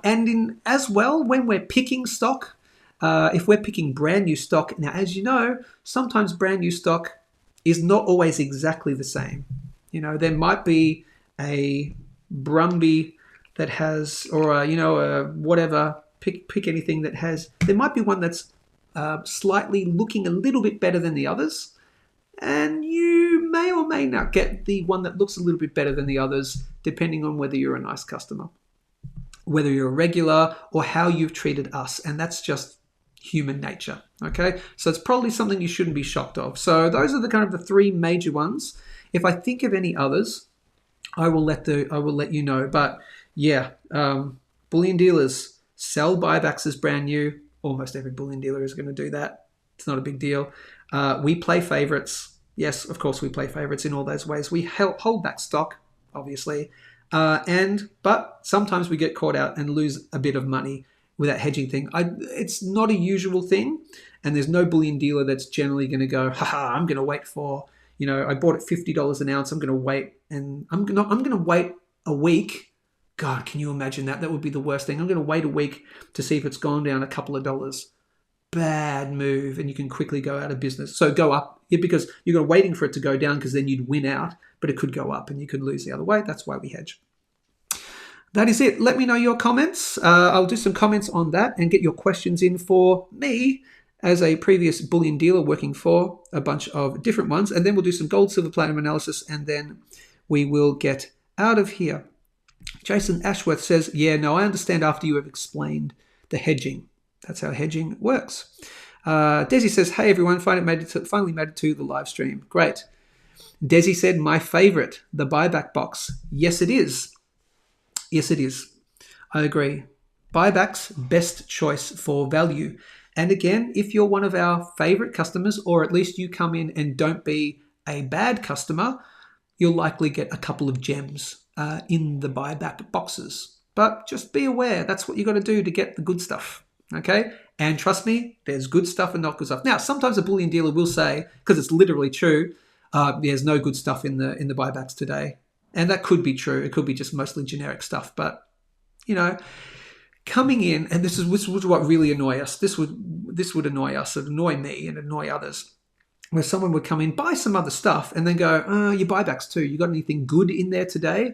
A: we're picking stock, if we're picking brand new stock, now as you know, sometimes brand new stock is not always exactly the same. There might be a Brumby that has, or whatever, pick anything that has. There might be one that's slightly looking a little bit better than the others, and you may or may not get the one that looks a little bit better than the others, depending on whether you're a nice customer, whether you're a regular, or how you've treated us. And that's just human nature. Okay, so it's probably something you shouldn't be shocked of. So those are the three major ones. If I think of any others, I will let you know. But yeah, bullion dealers sell buybacks as brand new. Almost every bullion dealer is going to do that. It's not a big deal. We play favorites. Yes, of course we play favorites in all those ways. We hold back stock, obviously, but sometimes we get caught out and lose a bit of money with that hedging thing. It's not a usual thing, And there's no bullion dealer that's generally going to go, haha, I'm going to wait for, I bought it $50 an ounce. I'm going to wait, and I'm going to wait a week. God, can you imagine that? That would be the worst thing. I'm going to wait a week to see if it's gone down a couple of dollars. Bad move, and you can quickly go out of business. So go up, because you're waiting for it to go down, because then you'd win out, but it could go up and you could lose the other way. That's why we hedge. That is it. Let me know your comments. I'll do some comments on that and get your questions in for me as a previous bullion dealer working for a bunch of different ones. And then we'll do some gold, silver, platinum analysis, and then we will get out of here. Jason Ashworth says, yeah, no, I understand after you have explained the hedging. That's how hedging works. Desi says, hey, everyone, finally made it to the live stream. Great. Desi said, my favorite, the buyback box. Yes, it is. Yes, it is. I agree. Buybacks, best choice for value. And again, if you're one of our favorite customers, or at least you come in and don't be a bad customer, you'll likely get a couple of gems in the buyback boxes. But just be aware, that's what you got to do to get the good stuff. Okay? And trust me, there's good stuff and not good stuff. Now, sometimes a bullion dealer will say, because it's literally true, there's no good stuff in the buybacks today. And that could be true. It could be just mostly generic stuff. But, coming in, and this is what really annoy us. This would annoy us. It'd annoy me and annoy others. Where someone would come in, buy some other stuff, and then go, your buybacks too. You got anything good in there today?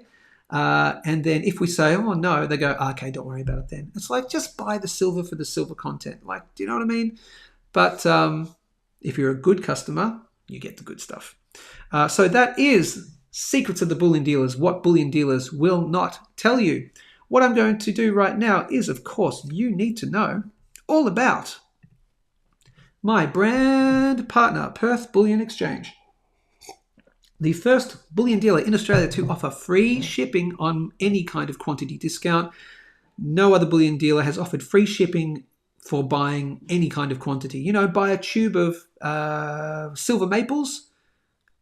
A: And then if we say, oh, no, they go, okay, don't worry about it then. It's like, just buy the silver for the silver content. Like, do you know what I mean? But if you're a good customer, you get the good stuff. So that is secrets of the bullion dealers, what bullion dealers will not tell you. What I'm going to do right now is, of course, you need to know all about my brand partner, Perth Bullion Exchange. The first bullion dealer in Australia to offer free shipping on any kind of quantity discount. No other bullion dealer has offered free shipping for buying any kind of quantity. Buy a tube of silver maples,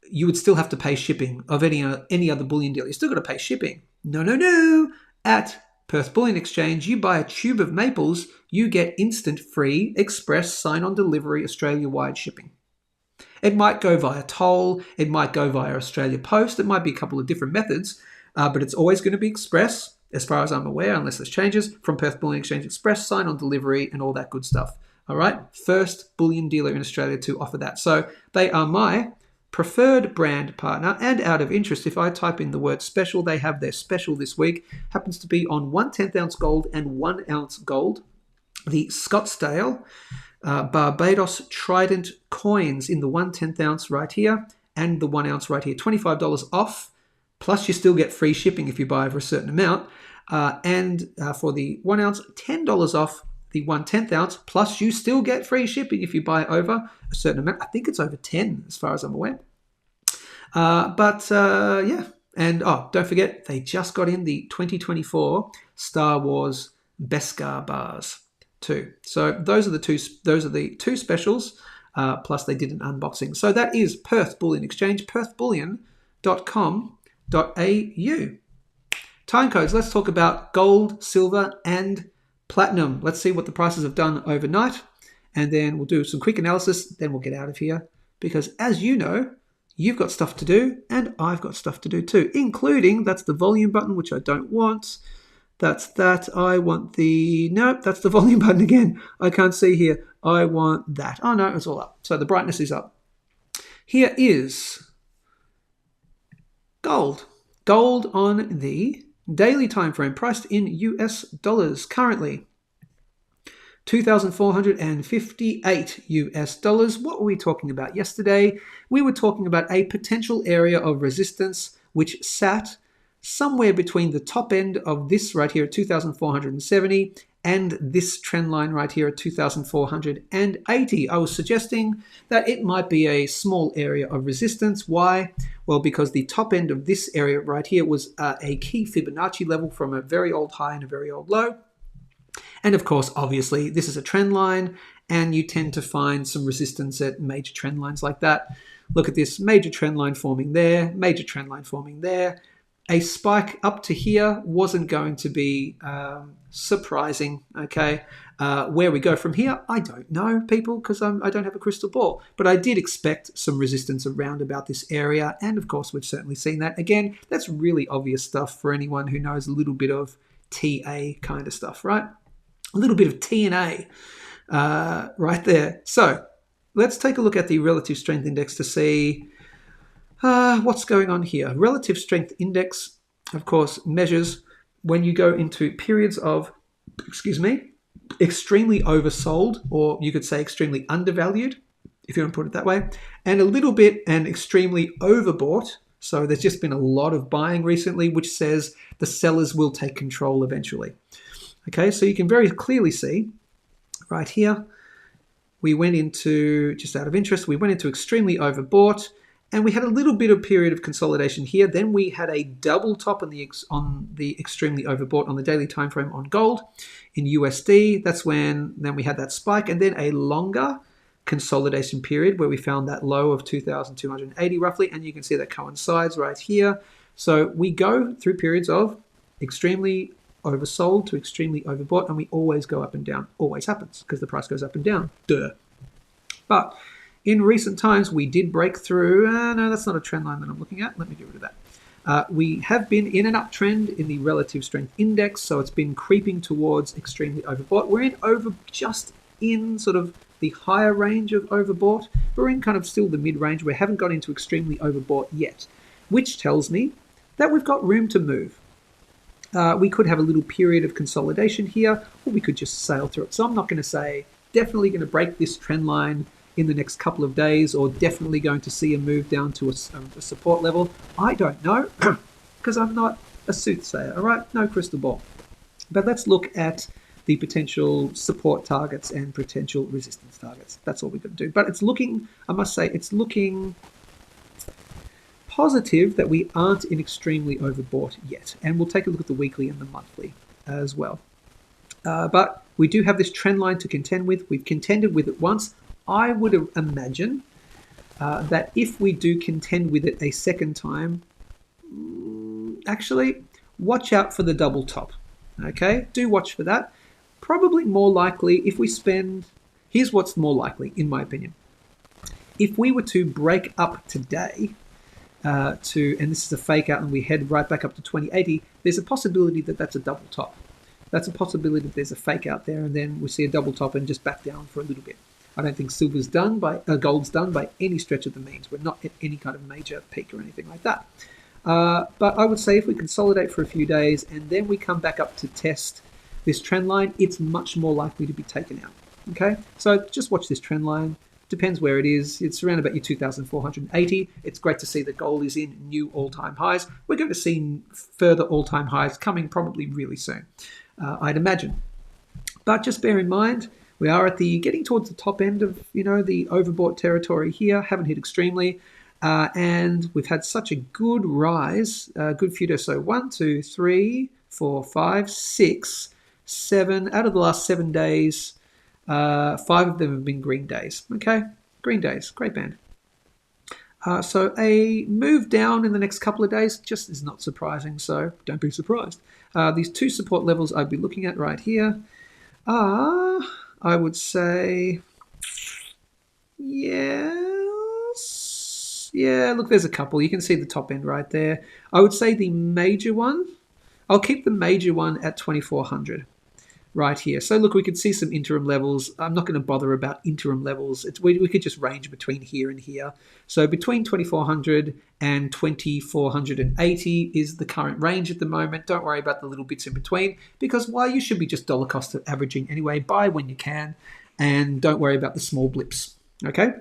A: you would still have to pay shipping of any other bullion dealer. You still got to pay shipping. No. At Perth Bullion Exchange, you buy a tube of maples, you get instant free express sign-on delivery Australia-wide shipping. It might go via toll, it might go via Australia Post, it might be a couple of different methods, but it's always going to be express, as far as I'm aware, unless there's changes, from Perth Bullion Exchange Express, sign-on delivery, and all that good stuff. All right? First bullion dealer in Australia to offer that. So they are my preferred brand partner, and out of interest, if I type in the word special, they have their special this week, happens to be on 1/10 ounce gold and 1 ounce gold. The Scottsdale Barbados Trident coins in the 1/10 ounce right here and the 1 ounce right here, $25 off, plus you still get free shipping if you buy over a certain amount. And for the 1 ounce, $10 off the 1/10 ounce, plus you still get free shipping if you buy over a certain amount. I think it's over 10 as far as I'm aware. Yeah. And don't forget, they just got in the 2024 Star Wars Beskar bars too. So those are the two specials. Plus they did an unboxing. So that is Perth Bullion Exchange, perthbullion.com.au. Time codes. Let's talk about gold, silver, and platinum. Let's see what the prices have done overnight, and then we'll do some quick analysis. Then we'll get out of here because, as you know, you've got stuff to do, and I've got stuff to do too, including that's the volume button, which I don't want. That's that. I want the... Nope, that's the volume button again. I can't see here. I want that. Oh, no, it's all up. So the brightness is up. Here is gold. Gold on the daily time frame, priced in US dollars currently. 2,458 US dollars. What were we talking about yesterday? We were talking about a potential area of resistance which sat somewhere between the top end of this right here at 2,470 and this trend line right here at 2,480. I was suggesting that it might be a small area of resistance. Why? Well, because the top end of this area right here was a key Fibonacci level from a very old high and a very old low. And of course, obviously, this is a trend line, and you tend to find some resistance at major trend lines like that. Look at this major trend line forming there, major trend line forming there. a spike up to here wasn't going to be surprising, okay? Where we go from here, I don't know, people, because I don't have a crystal ball. But I did expect some resistance around about this area, and of course, we've certainly seen that. Again, that's really obvious stuff for anyone who knows a little bit of TA kind of stuff, right? A little bit of TNA right there. So let's take a look at the relative strength index to see what's going on here. Relative strength index, of course, measures when you go into periods of, extremely oversold, or you could say extremely undervalued, if you want to put it that way, and a little bit and extremely overbought. So there's just been a lot of buying recently, which says the sellers will take control eventually. Okay, so you can very clearly see right here, we went into, just out of interest, we went into extremely overbought, and we had a little bit of period of consolidation here. Then we had a double top on the extremely overbought on the daily time frame on gold in USD. That's when then we had that spike, and then a longer consolidation period where we found that low of 2,280 roughly, and you can see that coincides right here. So we go through periods of extremely oversold to extremely overbought, and we always go up and down. Always happens because the price goes up and down. Duh. But in recent times, we did break through. No, that's not a trend line that I'm looking at. Let me get rid of that. We have been in an uptrend in the relative strength index, so it's been creeping towards extremely overbought. We're just in sort of the higher range of overbought. We're in kind of still the mid-range. We haven't got into extremely overbought yet, which tells me that we've got room to move. We could have a little period of consolidation here, or we could just sail through it. So I'm not going to say definitely going to break this trend line in the next couple of days, or definitely going to see a move down to a support level. I don't know, because I'm not a soothsayer, all right? No crystal ball. But let's look at the potential support targets and potential resistance targets. That's all we've got to do. But it's looking, I must say, it's looking positive that we aren't in extremely overbought yet. And we'll take a look at the weekly and the monthly as well. But we do have this trend line to contend with. We've contended with it once. I would imagine that if we do contend with it a second time, actually, watch out for the double top. Okay, do watch for that. Probably more likely if we spend, here's what's more likely, in my opinion. If we were to break up today, and this is a fake out, and we head right back up to 2080, there's a possibility that that's a double top. That's a possibility that there's a fake out there, and then we see a double top and just back down for a little bit. I don't think gold's done by any stretch of the means. We're not at any kind of major peak or anything like that. But I would say if we consolidate for a few days and then we come back up to test this trend line, it's much more likely to be taken out. Okay, so just watch this trend line. Depends where it is. It's around about your 2,480. It's great to see that gold is in new all-time highs. We're going to see further all-time highs coming probably really soon, I'd imagine. But just bear in mind, we are at the getting towards the top end of the overbought territory here. Haven't hit extremely, and we've had such a good rise, good few. So 1, 2, 3, 4, 5, 6, 7 out of the last 7 days. 5 of them have been green days. Okay, green days, great band. So a move down in the next couple of days just is not surprising. So don't be surprised. These two support levels I'd be looking at right here are, I would say, yes. Yeah, look, there's a couple. You can see the top end right there. I would say the major one, I'll keep the major one at 2,400 right here. So look, we could see some interim levels. I'm not going to bother about interim levels. We could just range between here and here. So between 2,400 and 2,480 is the current range at the moment. Don't worry about the little bits in between, because while you should be just dollar cost averaging anyway, buy when you can, and don't worry about the small blips. Okay.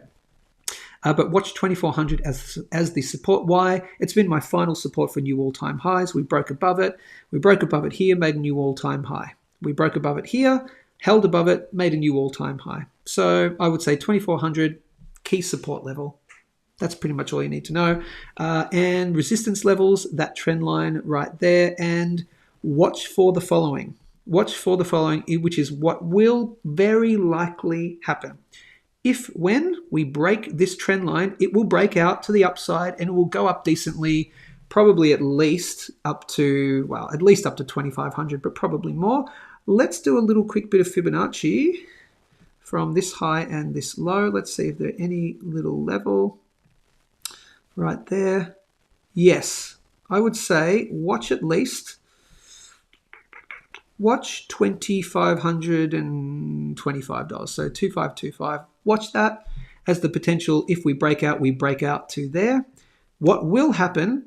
A: But watch 2,400 as the support. Why? It's been my final support for new all-time highs. We broke above it. We broke above it here, made a new all-time high. We broke above it here, held above it, made a new all-time high. So I would say 2,400, key support level. That's pretty much all you need to know. And resistance levels, that trend line right there. And watch for the following. Watch for the following, which is what will very likely happen. When we break this trend line, it will break out to the upside and it will go up decently probably at least up to, well, at least up to 2,500, but probably more. Let's do a little quick bit of Fibonacci from this high and this low. Let's see if there's any little level right there. Yes, I would say watch at least. Watch $2,525, so 2,525. Watch that as the potential. If we break out to there. What will happen,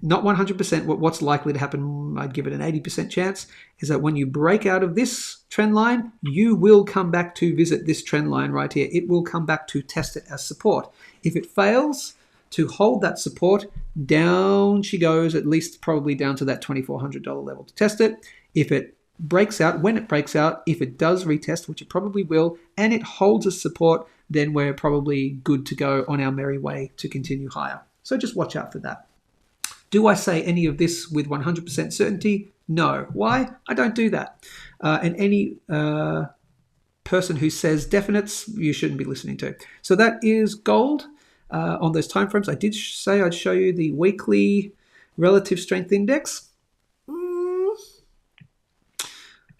A: not 100%, what's likely to happen, I'd give it an 80% chance, is that when you break out of this trend line, you will come back to visit this trend line right here. It will come back to test it as support. If it fails to hold that support, down she goes, at least probably down to that $2,400 level to test it. If it breaks out, when it breaks out, if it does retest, which it probably will, and it holds a support, then we're probably good to go on our merry way to continue higher. So just watch out for that. Do I say any of this with 100% certainty? No. Why? I don't do that. And any person who says definites, you shouldn't be listening to. So that is gold on those timeframes. I did say I'd show you the weekly relative strength index.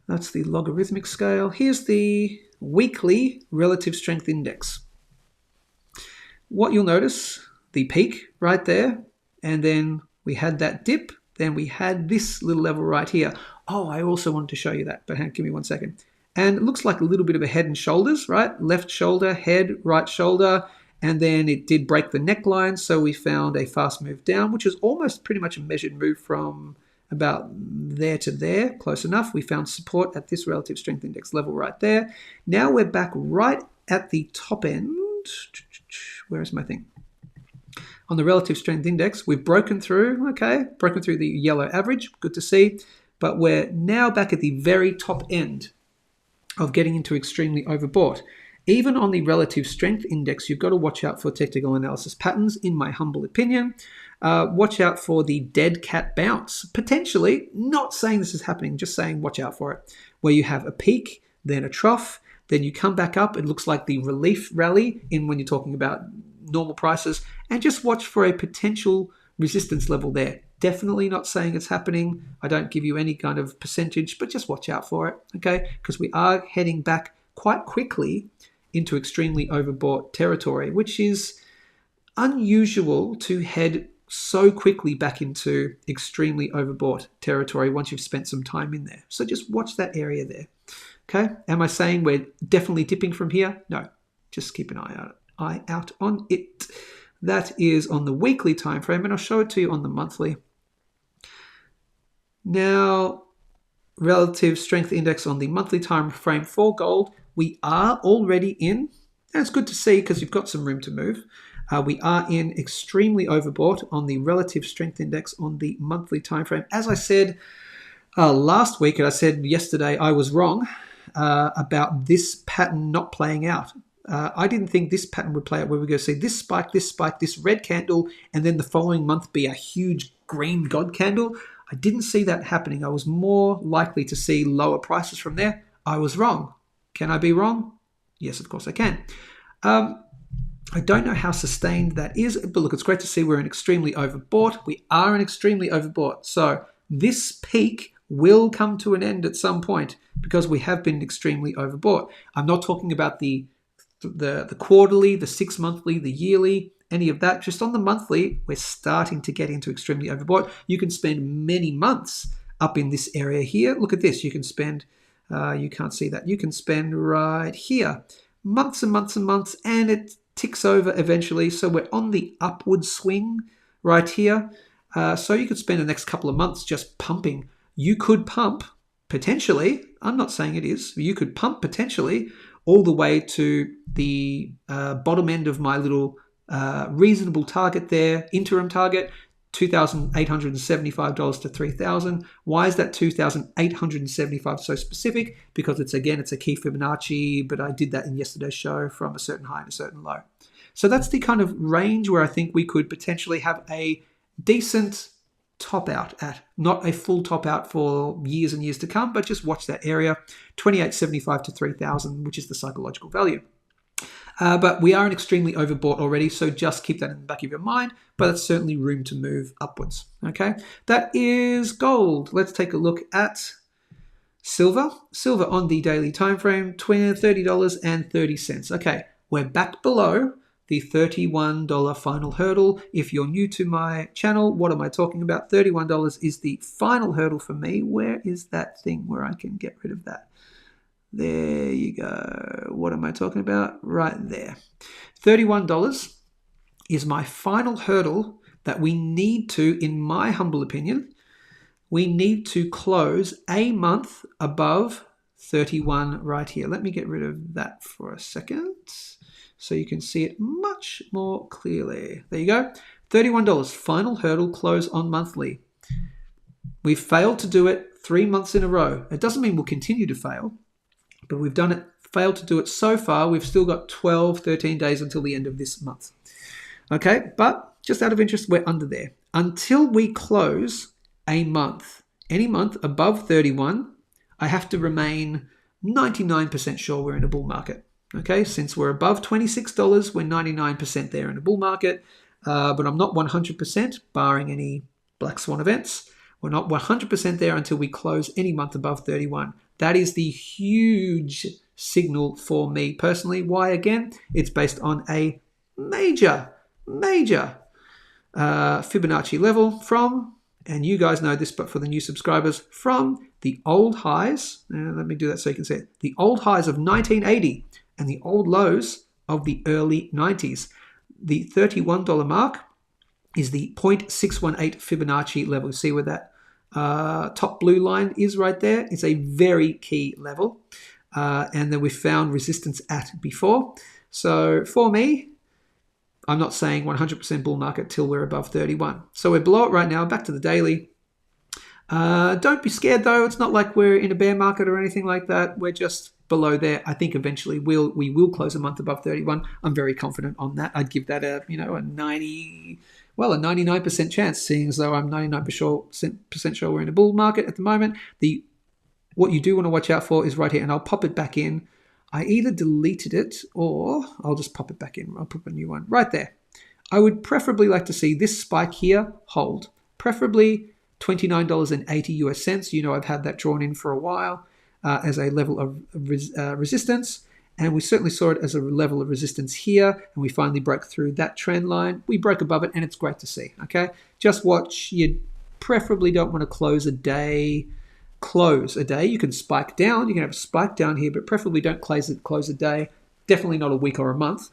A: That's the logarithmic scale. Here's the weekly relative strength index. What you'll notice, the peak right there, and then we had that dip, then we had this little level right here. Oh, I also wanted to show you that, but give me 1 second. And it looks like a little bit of a head and shoulders, right? Left shoulder, head, right shoulder, and then it did break the neckline, so we found a fast move down, which is almost pretty much a measured move from about there to there, close enough. We found support at this relative strength index level right there. Now we're back right at the top end. Where is my thing? On the relative strength index, we've broken through, okay, broken through the yellow average, good to see, but we're now back at the very top end of getting into extremely overbought. Even on the relative strength index, you've got to watch out for technical analysis patterns, in my humble opinion. Watch out for the dead cat bounce. Potentially, not saying this is happening, just saying watch out for it. Where you have a peak, then a trough, then you come back up. It looks like the relief rally in when you're talking about normal prices, and just watch for a potential resistance level there. Definitely not saying it's happening. I don't give you any kind of percentage, but just watch out for it, okay? Because we are heading back quite quickly into extremely overbought territory, which is unusual to head so quickly back into extremely overbought territory once you've spent some time in there. So just watch that area there, okay? Am I saying we're definitely dipping from here? No, just keep an eye out on it. That is on the weekly time frame, and I'll show it to you on the monthly. Now, relative strength index on the monthly time frame for gold, we are already in, and it's good to see because you've got some room to move. We are in extremely overbought on the relative strength index on the monthly time frame. As I said last week, and I said yesterday, I was wrong about this pattern not playing out. I didn't think this pattern would play out where we're going to see this spike, this red candle, and then the following month be a huge green God candle. I didn't see that happening. I was more likely to see lower prices from there. I was wrong. Can I be wrong? Yes, of course I can. I don't know how sustained that is, but look, it's great to see we're in extremely overbought. We are in extremely overbought. So this peak will come to an end at some point because we have been extremely overbought. I'm not talking about the quarterly, the 6 monthly, the yearly, any of that. Just on the monthly, we're starting to get into extremely overbought. You can spend many months up in this area here. Look at this. You can spend, you can't see that. You can spend right here months and months and months, and it ticks over eventually. So we're on the upward swing right here. So you could spend the next couple of months just pumping. You could pump potentially, I'm not saying it is, but you could pump potentially all the way to the bottom end of my little reasonable target there, interim target, $2,875 to $3,000. Why is that $2,875 so specific? Because it's a key Fibonacci, but I did that in yesterday's show from a certain high and a certain low. So that's the kind of range where I think we could potentially have a decent top out at, not a full top out for years and years to come, but just watch that area, $2,875 to $3,000, which is the psychological value. But we are an extremely overbought already, so just keep that in the back of your mind. But that's certainly room to move upwards. Okay, that is gold. Let's take a look at silver. Silver on the daily time frame, $30.30. Okay, we're back below the $31 final hurdle. If you're new to my channel, what am I talking about? $31 is the final hurdle for me. Where is that thing where I can get rid of that? There you go. What am I talking about? Right there. $31 is my final hurdle that we need to, in my humble opinion, we need to close a month above 31 right here. Let me get rid of that for a second so you can see it much more clearly. There you go. $31, final hurdle, close on monthly. We've failed to do it 3 months in a row. It doesn't mean we'll continue to fail, but we've done it, failed to do it so far. We've still got 12, 13 days until the end of this month. Okay, but just out of interest, we're under there. Until we close a month, any month above 31, I have to remain 99% sure we're in a bull market. Okay, since we're above $26, we're 99% there in a bull market, but I'm not 100%, barring any black swan events. We're not 100% there until we close any month above 31. That is the huge signal for me personally. Why? Again, it's based on a major Fibonacci level from, and you guys know this, but for the new subscribers, from the old highs, let me do that so you can see it, the old highs of 1980 and the old lows of the early 90s. The $31 mark is the 0.618 Fibonacci level. See where that top blue line is right there? It's a very key level, and then we found resistance at before. So for me, I'm not saying 100% bull market till we're above 31. So we're below it right now. Back to the daily. Don't be scared though. It's not like we're in a bear market or anything like that. We're just below there. I think eventually we will close a month above 31. I'm very confident on that. I'd give that a 99% chance, seeing as though I'm 99% sure we're in a bull market at the moment. What you do want to watch out for is right here, and I'll pop it back in. I either deleted it or I'll just pop it back in. I'll put a new one right there. I would preferably like to see this spike here hold, preferably $29.80 US cents. You know, I've had that drawn in for a while as a level of resistance, and we certainly saw it as a level of resistance here, and we finally broke through that trend line. We broke above it, and it's great to see. Okay, just watch. You preferably don't want to close a day. You can spike down. You can have a spike down here, but preferably don't close a day. Definitely not a week or a month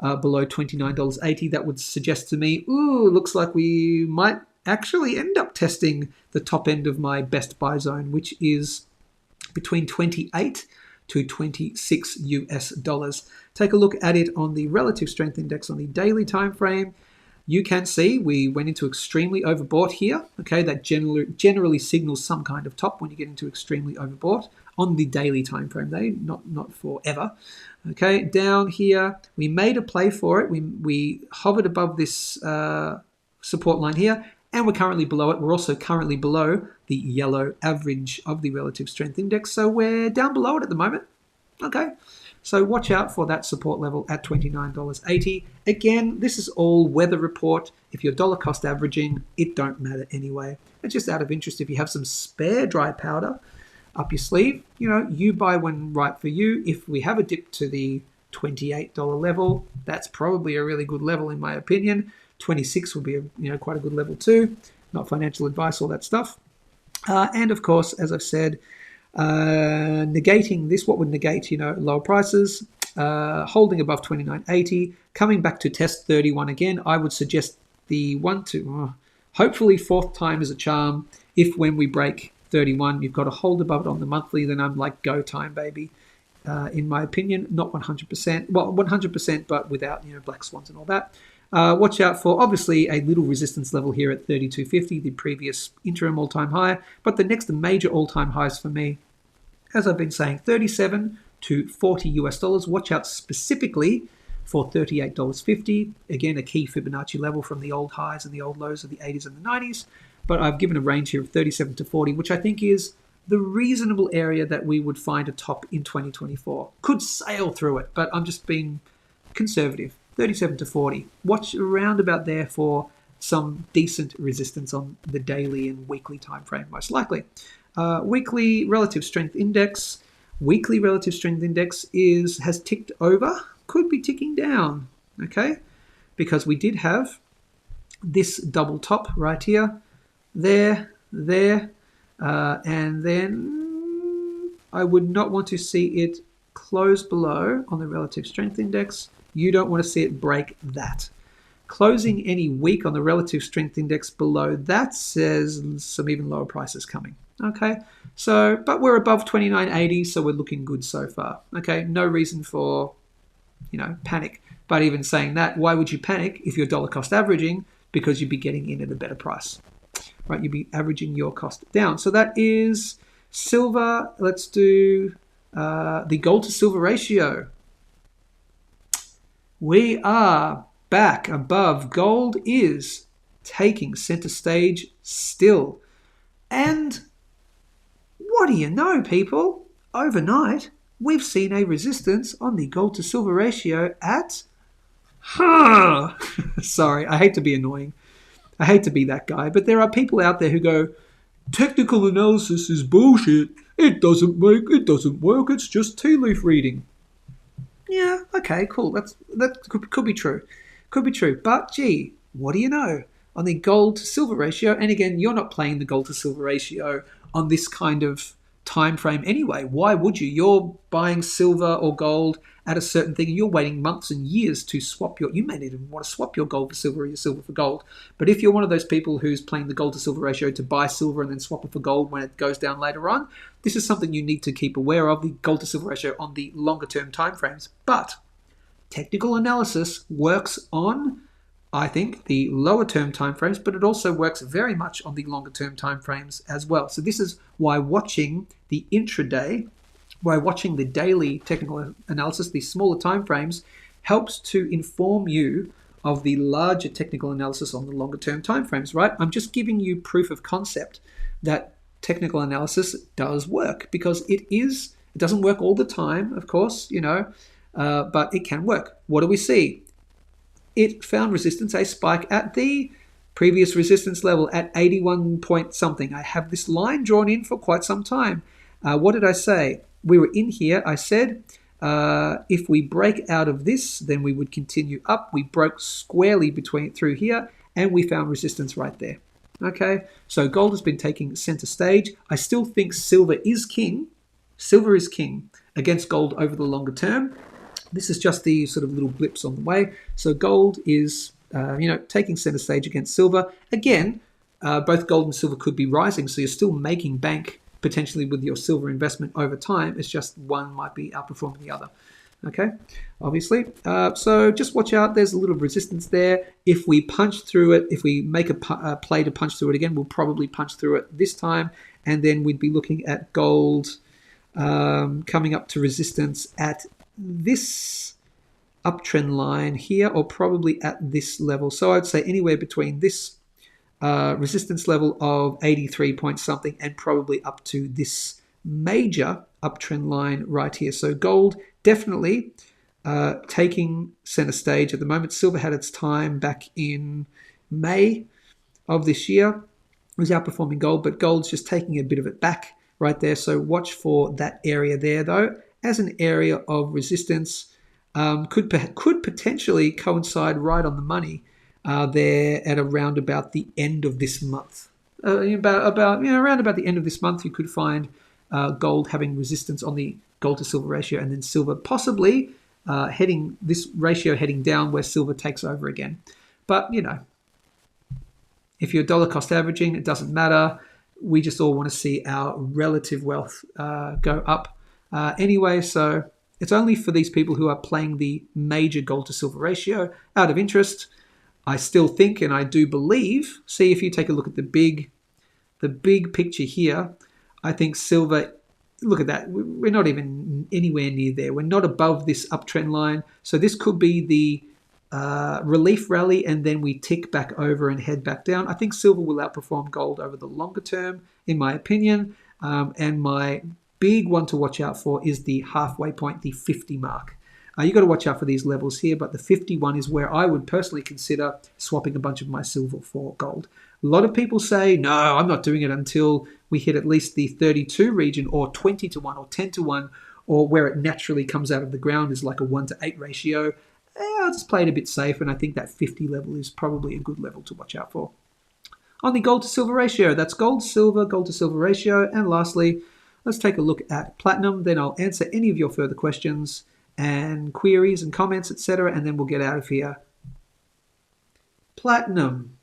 A: below $29.80. That would suggest to me, looks like we might actually end up testing the top end of my best buy zone, which is between 28 to 26 US dollars. Take a look at it on the relative strength index on the daily time frame. You can see we went into extremely overbought here. Okay, that generally signals some kind of top when you get into extremely overbought on the daily time frame, though, not forever. Okay, down here we made a play for it. We hovered above this support line here, and we're currently below it. We're also currently below the yellow average of the relative strength index, so we're down below it at the moment. Okay, so watch out for that support level at $29.80. Again, this is all weather report. If you're dollar cost averaging, it don't matter anyway. It's just out of interest. If you have some spare dry powder up your sleeve, you buy when right for you. If we have a dip to the $28 level, that's probably a really good level in my opinion. 26 would be quite a good level too. Not financial advice, all that stuff. And of course, as I've said, negating this, what would negate lower prices, holding above 29.80, coming back to test 31 again. I would suggest the hopefully fourth time is a charm. If when we break 31 you've got to hold above it on the monthly, then I'm like, go time, baby. In my opinion, not 100%, well 100%, but without black swans and all that. Watch out for obviously a little resistance level here at 32.50, the previous interim all-time high, but the next major all-time highs for me, as I've been saying, 37 to 40 US dollars. Watch out specifically for $38.50. Again, a key Fibonacci level from the old highs and the old lows of the 80s and the 90s. But I've given a range here of 37 to 40, which I think is the reasonable area that we would find a top in 2024. Could sail through it, but I'm just being conservative, 37 to 40. Watch around about there for some decent resistance on the daily and weekly time frame, most likely. Weekly relative strength index. Weekly relative strength index has ticked over, could be ticking down, okay? Because we did have this double top right here, there, and then I would not want to see it close below on the relative strength index. You don't want to see it break that. Closing any week on the relative strength index below that says some even lower prices coming. Okay, so, but we're above 29.80, so we're looking good so far. Okay, no reason for, panic. But even saying that, why would you panic if you're dollar cost averaging? Because you'd be getting in at a better price, right? You'd be averaging your cost down. So that is silver. Let's do the gold to silver ratio. We are back above. Gold is taking center stage still. And what do you know, people? Overnight, we've seen a resistance on the gold to silver ratio at... Sorry, I hate to be annoying. I hate to be that guy. But there are people out there who go, technical analysis is bullshit. It doesn't work. It's just tea leaf reading. Yeah, okay, cool. That could be true. Could be true. But, gee, what do you know? On the gold to silver ratio, and again, you're not playing the gold to silver ratio on this kind of time frame anyway. Why would you? You're buying silver or gold at a certain thing and you're waiting months and years to swap you may not even want to swap your gold for silver or your silver for gold. But if you're one of those people who's playing the gold to silver ratio to buy silver and then swap it for gold when it goes down later on, this is something you need to keep aware of, the gold to silver ratio on the longer term time frames. But technical analysis works on, I think, the lower term timeframes, but it also works very much on the longer term timeframes as well. So this is why watching the intraday, why watching the daily technical analysis, the smaller timeframes, helps to inform you of the larger technical analysis on the longer term timeframes, right? I'm just giving you proof of concept that technical analysis does work, because it doesn't work all the time, of course, but it can work. What do we see? It found resistance, a spike at the previous resistance level at 81 point something. I have this line drawn in for quite some time. What did I say? We were in here. I said if we break out of this, then we would continue up. We broke squarely through here, and we found resistance right there. Okay, so gold has been taking center stage. I still think silver is king. Silver is king against gold over the longer term. This is just the sort of little blips on the way. So gold is, taking center stage against silver. Again, both gold and silver could be rising, so you're still making bank potentially with your silver investment over time. It's just one might be outperforming the other. Okay, obviously. So just watch out. There's a little resistance there. If we punch through it, if we make a play to punch through it again, we'll probably punch through it this time. And then we'd be looking at gold coming up to resistance at this uptrend line here, or probably at this level. So I'd say anywhere between this resistance level of 83 point something and probably up to this major uptrend line right here. So gold definitely taking center stage at the moment. Silver had its time back in May of this year. It was outperforming gold, but gold's just taking a bit of it back right there. So watch for that area there, though, as an area of resistance. Could potentially coincide right on the money there at around about the end of this month. Around about the end of this month, you could find gold having resistance on the gold to silver ratio, and then silver possibly heading down where silver takes over again. But if you're dollar cost averaging, it doesn't matter. We just all want to see our relative wealth go up anyway. So it's only for these people who are playing the major gold to silver ratio out of interest. I still think, and I do believe, see if you take a look at the big picture here, I think silver, look at that, we're not even anywhere near there. We're not above this uptrend line. So this could be the relief rally, and then we tick back over and head back down. I think silver will outperform gold over the longer term, in my opinion. And my big one to watch out for is the halfway point, the 50 mark. You got to watch out for these levels here, but the 51 is where I would personally consider swapping a bunch of my silver for gold. A lot of people say, no, I'm not doing it until we hit at least the 32 region, or 20 to 1 or 10 to 1, or where it naturally comes out of the ground is like a 1 to 8 ratio. I'll just play it a bit safe, and I think that 50 level is probably a good level to watch out for. On the gold to silver ratio, that's gold to silver ratio. And lastly, let's take a look at platinum. Then I'll answer any of your further questions and queries and comments, etc., and then we'll get out of here. Platinum.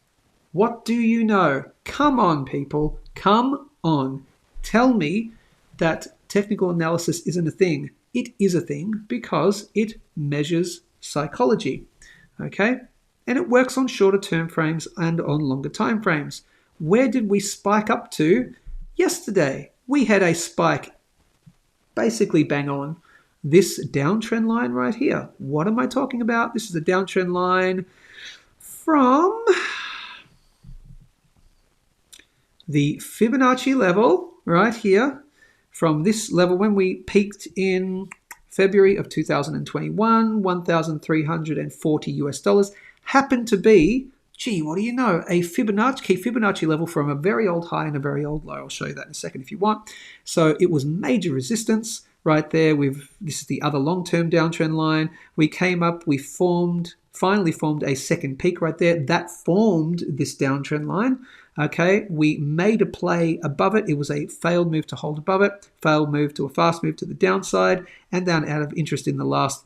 A: What do you know? Come on, people. Come on. Tell me that technical analysis isn't a thing. It is a thing because it measures psychology. Okay? And it works on shorter term frames and on longer time frames. Where did we spike up to yesterday? We had a spike basically bang on this downtrend line right here. What am I talking about? This is a downtrend line from the Fibonacci level right here, from this level when we peaked in February of 2021, 1,340 US dollars, happened to be, gee, what do you know, a key Fibonacci level from a very old high and a very old low. I'll show you that in a second if you want. So it was major resistance right there. This is the other long-term downtrend line. We came up, we finally formed a second peak right there. That formed this downtrend line. Okay, we made a play above it. It was a failed move to hold above it, failed move to a fast move to the downside, and then out of interest in the last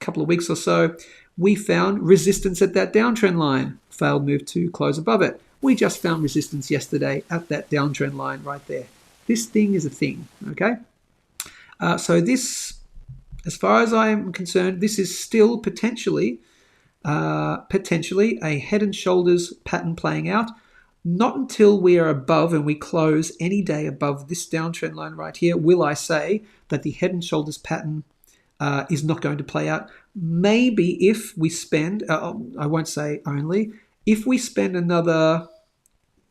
A: couple of weeks or so, we found resistance at that downtrend line, failed move to close above it. We just found resistance yesterday at that downtrend line right there. This thing is a thing, okay? So this, as far as I'm concerned, this is still potentially a head and shoulders pattern playing out. Not until we are above and we close any day above this downtrend line right here will I say that the head and shoulders pattern is not going to play out. Maybe if we spend, I won't say only, if we spend another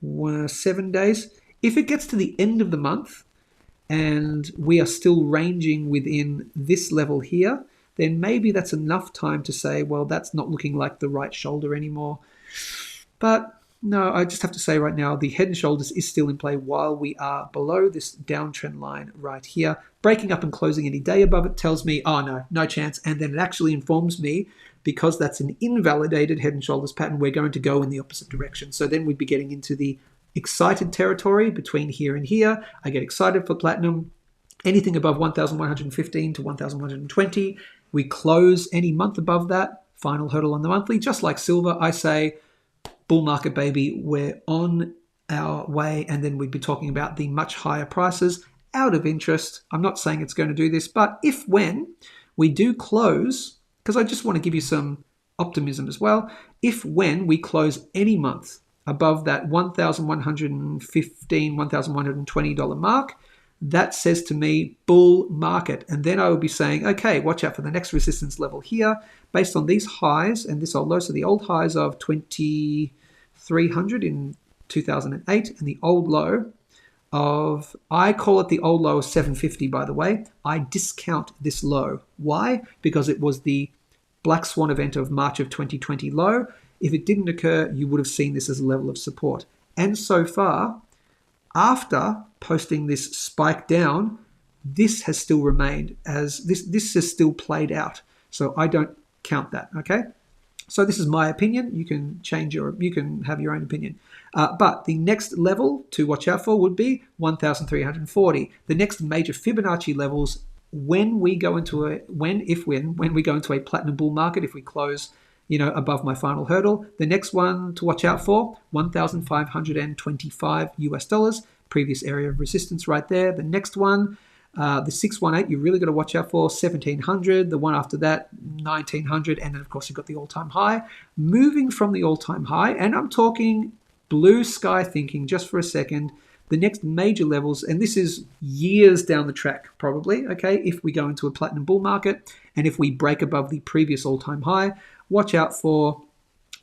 A: 7 days, if it gets to the end of the month and we are still ranging within this level here, then maybe that's enough time to say, well, that's not looking like the right shoulder anymore. But no, I just have to say right now, the head and shoulders is still in play while we are below this downtrend line right here. Breaking up and closing any day above it tells me, oh no, no chance. And then it actually informs me, because that's an invalidated head and shoulders pattern, we're going to go in the opposite direction. So then we'd be getting into the excited territory between here and here. I get excited for platinum. Anything above 1,115 to 1,120. We close any month above that. Final hurdle on the monthly. Just like silver, I say, bull market, baby, we're on our way. And then we'd be talking about the much higher prices out of interest. I'm not saying it's going to do this, but when we do close, because I just want to give you some optimism as well, when we close any month above that $1,115, $1,120 mark, that says to me bull market. And then I will be saying, okay, watch out for the next resistance level here based on these highs and this old low. So the old highs of 2,300 in 2008 and the old low of, I call it the old low of 750, by the way. I discount this low. Why? Because it was the Black Swan event of March of 2020 low. If it didn't occur, you would have seen this as a level of support. And so far, after posting this spike down, this has still remained as this has still played out. So I don't count that, okay? So this is my opinion. You can have your own opinion. But the next level to watch out for would be 1,340. The next major Fibonacci levels when we go into a platinum bull market, if we close, above my final hurdle. The next one to watch out for, 1,525 US dollars, previous area of resistance right there. The next one, the 618, you really got to watch out for 1,700. The one after that, 1,900, and then of course you've got the all-time high. Moving from the all-time high, and I'm talking blue sky thinking just for a second. The next major levels, and this is years down the track probably, okay, if we go into a platinum bull market and if we break above the previous all-time high, watch out for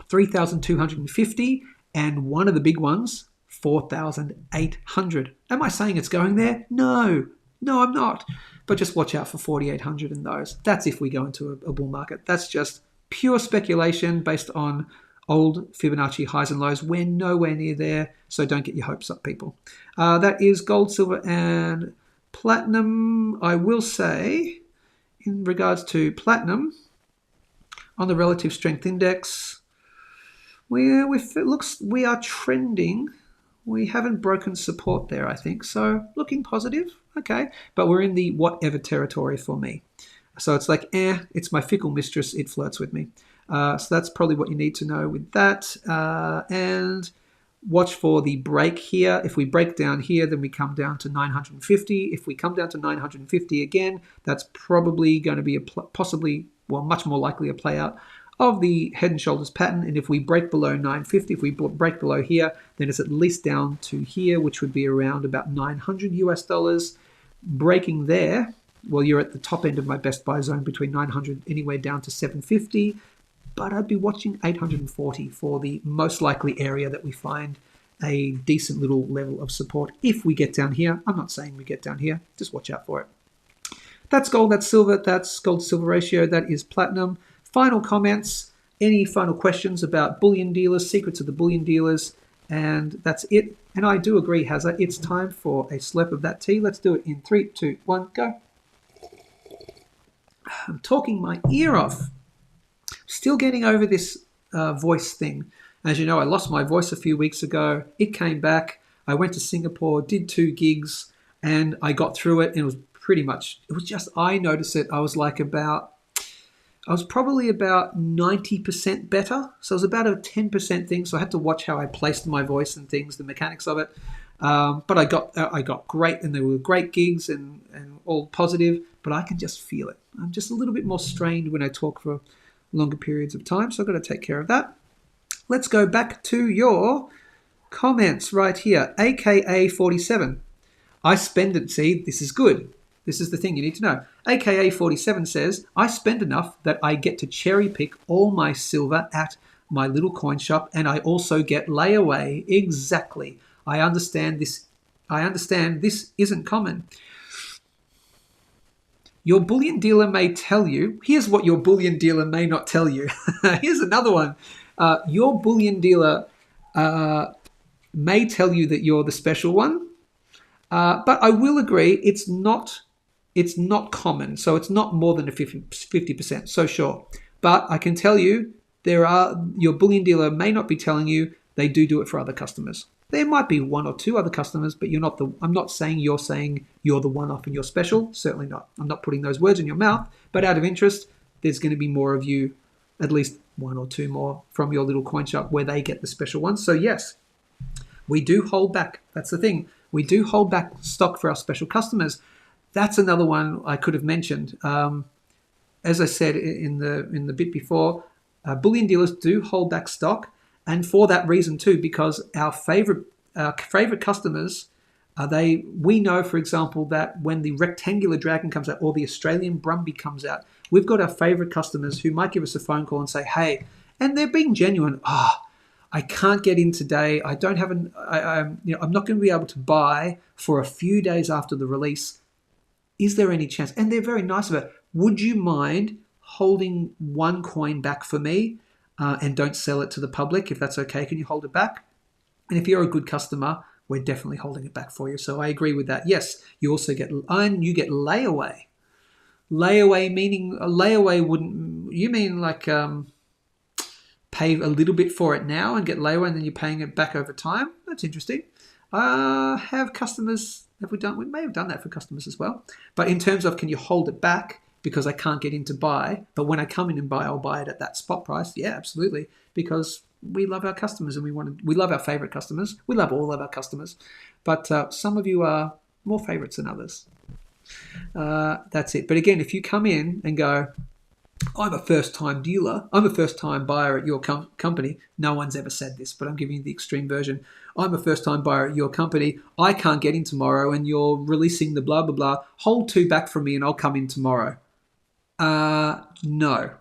A: 3,250 and one of the big ones, 4,800. Am I saying it's going there? No, No, I'm not. But just watch out for 4,800 in those. That's if we go into a bull market. That's just pure speculation based on old Fibonacci highs and lows. We're nowhere near there, so don't get your hopes up, people. That is gold, silver, and platinum. I will say, in regards to platinum, on the relative strength index, we are trending. We haven't broken support there, I think, so looking positive. Okay, but we're in the whatever territory for me. So it's like, it's my fickle mistress. It flirts with me. So that's probably what you need to know with that. And watch for the break here. If we break down here, then we come down to 950. If we come down to 950 again, that's probably going to be much more likely a play out of the head and shoulders pattern. And if we break below 950, if we break below here, then it's at least down to here, which would be around about 900 US dollars. Breaking there, well, you're at the top end of my best buy zone between 900 anywhere down to 750. But I'd be watching 840 for the most likely area that we find a decent little level of support if we get down here. I'm not saying we get down here. Just watch out for it. That's gold, that's silver, that's gold-silver ratio, that is platinum. Final comments, any final questions about bullion dealers, secrets of the bullion dealers, and that's it. And I do agree, Hazza, it's time for a slurp of that tea. Let's do it in 3, 2, 1, go. I'm talking my ear off. Still getting over this voice thing. As you know, I lost my voice a few weeks ago. It came back. I went to Singapore, did 2 gigs, and I got through it. And I noticed it. I was probably about 90% better. So it was about a 10% thing. So I had to watch how I placed my voice and things, the mechanics of it. But I got great, and they were great gigs and all positive, but I can just feel it. I'm just a little bit more strained when I talk for longer periods of time, so I've got to take care of that. Let's go back to your comments right here. AKA 47. I spend it. See, this is good. This is the thing you need to know. AKA 47 says, I spend enough that I get to cherry pick all my silver at my little coin shop, and I also get layaway. Exactly. I understand this isn't common. Your bullion dealer may tell you, here's what your bullion dealer may not tell you. Here's another one. Your bullion dealer may tell you that you're the special one, but I will agree it's not common. So it's not more than a 50%. So sure. But I can tell you, your bullion dealer may not be telling you they do it for other customers. There might be 1 or 2 other customers, but I'm not saying you're the one-off and you're special. Certainly not. I'm not putting those words in your mouth, but out of interest, there's going to be more of you, at least 1 or 2 more from your little coin shop where they get the special ones. So yes, we do hold back. That's the thing. We do hold back stock for our special customers. That's another one I could have mentioned. As I said in the bit before, bullion dealers do hold back stock. And for that reason too, because our favorite customers, we know, for example, that when the rectangular dragon comes out or the Australian Brumby comes out, we've got our favorite customers who might give us a phone call and say, hey, and they're being genuine. I can't get in today. I don't have I'm not going to be able to buy for a few days after the release. Is there any chance? And they're very nice about it. Would you mind holding 1 coin back for me? And don't sell it to the public. If that's okay, can you hold it back? And if you're a good customer, we're definitely holding it back for you. So I agree with that. Yes, you also get layaway. Layaway meaning a layaway wouldn't. You mean like pay a little bit for it now and get layaway, and then you're paying it back over time? That's interesting. Have customers? We may have done that for customers as well. But in terms of, can you hold it back? Because I can't get in to buy, but when I come in and buy, I'll buy it at that spot price. Yeah, absolutely. Because we love our customers and we love our favorite customers. We love all of our customers, but some of you are more favorites than others. That's it. But again, if you come in and go, I'm a first-time dealer, I'm a first-time buyer at your company. No one's ever said this, but I'm giving you the extreme version. I'm a first-time buyer at your company. I can't get in tomorrow, and you're releasing the blah, blah, blah. Hold 2 back from me, and I'll come in tomorrow. No.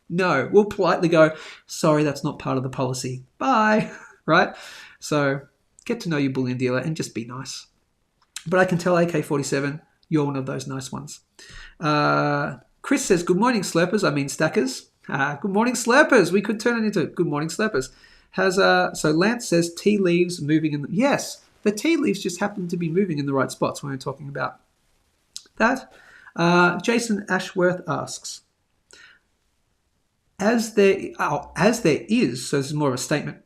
A: No. We'll politely go, sorry, that's not part of the policy. Bye. Right? So get to know your bullion dealer and just be nice. But I can tell AK-47, you're one of those nice ones. Chris says, good morning, Slurpers. I mean, Stackers. Good morning, Slurpers. We could turn it into good morning, Slurpers. So Lance says tea leaves moving in. Yes, the tea leaves just happen to be moving in the right spots when we're talking about that. Jason Ashworth asks, as there is, so this is more of a statement,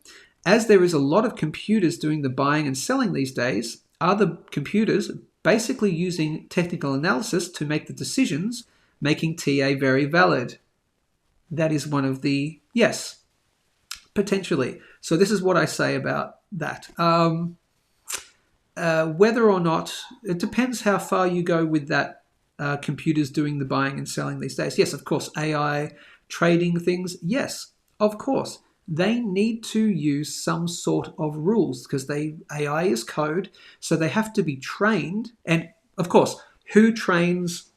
A: as there is a lot of computers doing the buying and selling these days, are the computers basically using technical analysis to make the decisions, making TA very valid? That is one of the, yes, potentially. So this is what I say about that. Whether or not, it depends how far you go with that, computers doing the buying and selling these days. Yes, of course, AI, trading things, yes, of course. They need to use some sort of rules because AI is code, so they have to be trained. And of course, who trains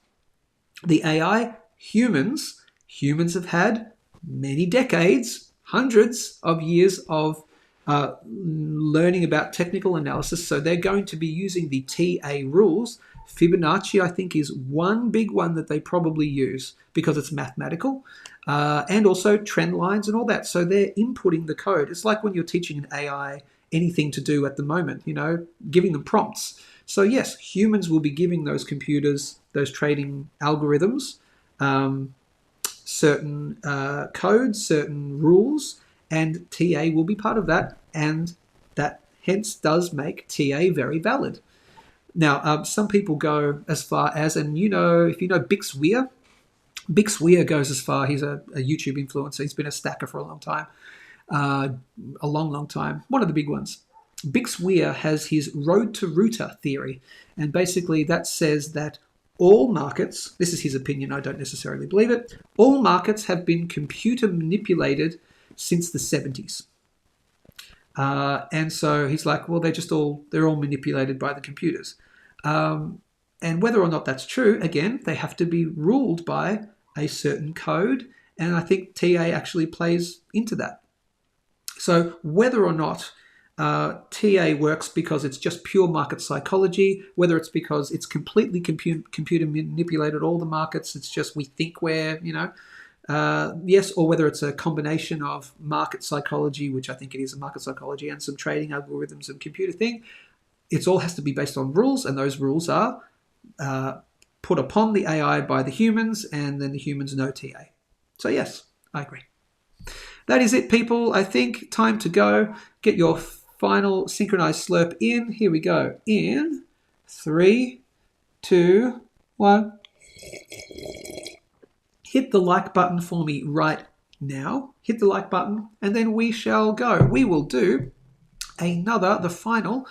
A: the AI? Humans. Humans have had many decades, hundreds of years of learning about technical analysis, so they're going to be using the TA rules. Fibonacci, I think, is one big one that they probably use because it's mathematical, and also trend lines and all that. So they're inputting the code. It's like when you're teaching an AI anything to do at the moment, giving them prompts. So yes, humans will be giving those computers, those trading algorithms, certain codes, certain rules, and TA will be part of that, and that hence does make TA very valid. Now, some people go as far as, and if you know Bix Weir goes as far, he's a YouTube influencer, he's been a stacker for a long time, a long time, one of the big ones. Bix Weir has his road to router theory, and basically that says that all markets, this is his opinion, I don't necessarily believe it, all markets have been computer manipulated since the 70s. And so he's like, well, they're all manipulated by the computers. And whether or not that's true, again, they have to be ruled by a certain code. And I think TA actually plays into that. So whether or not TA works because it's just pure market psychology, whether it's because it's completely computer manipulated all the markets, it's just we think we're, yes, or whether it's a combination of market psychology, which I think it is a market psychology, and some trading algorithms and computer thing. It all has to be based on rules, and those rules are put upon the AI by the humans, and then the humans know TA. So yes, I agree. That is it, people. I think time to go. Get your final synchronized slurp in. Here we go. In 3, 2, 1. Hit the like button for me right now. Hit the like button, and then we shall go. We will do the final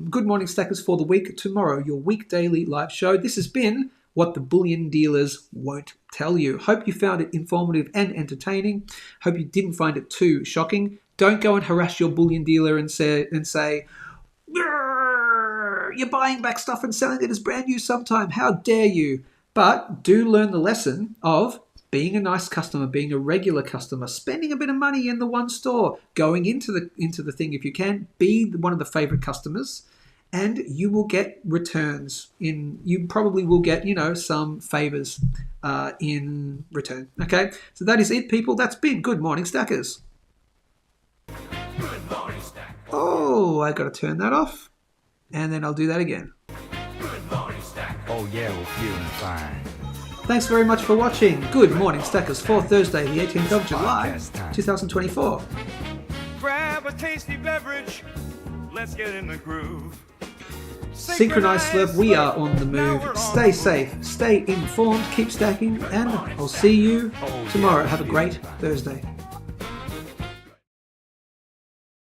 A: Good Morning Stackers for the week tomorrow, your week daily live show. This has been What the Bullion Dealers Won't Tell You. Hope you found it informative and entertaining. Hope you didn't find it too shocking. Don't go and harass your bullion dealer and say, you're buying back stuff and selling it as brand new sometime. How dare you? But do learn the lesson of being a nice customer, being a regular customer, spending a bit of money in the one store, going into the thing if you can. Be one of the favorite customers, and you will get returns. You probably will get some favors in return. Okay, so that is it, people. That's been Good Morning Stackers.
B: Good morning, Stackers.
A: Oh, I got to turn that off, and then I'll do that again.
B: Good morning, Stackers.
C: Oh yeah, we're feeling fine.
A: Thanks very much for watching Good Morning Stackers for Thursday, the 18th of July, 2024.
B: Grab a tasty beverage. Let's get in the groove.
A: Synchronized Slurp, we are on the move. Stay safe, stay informed, keep stacking, and I'll see you tomorrow. Have a great Thursday.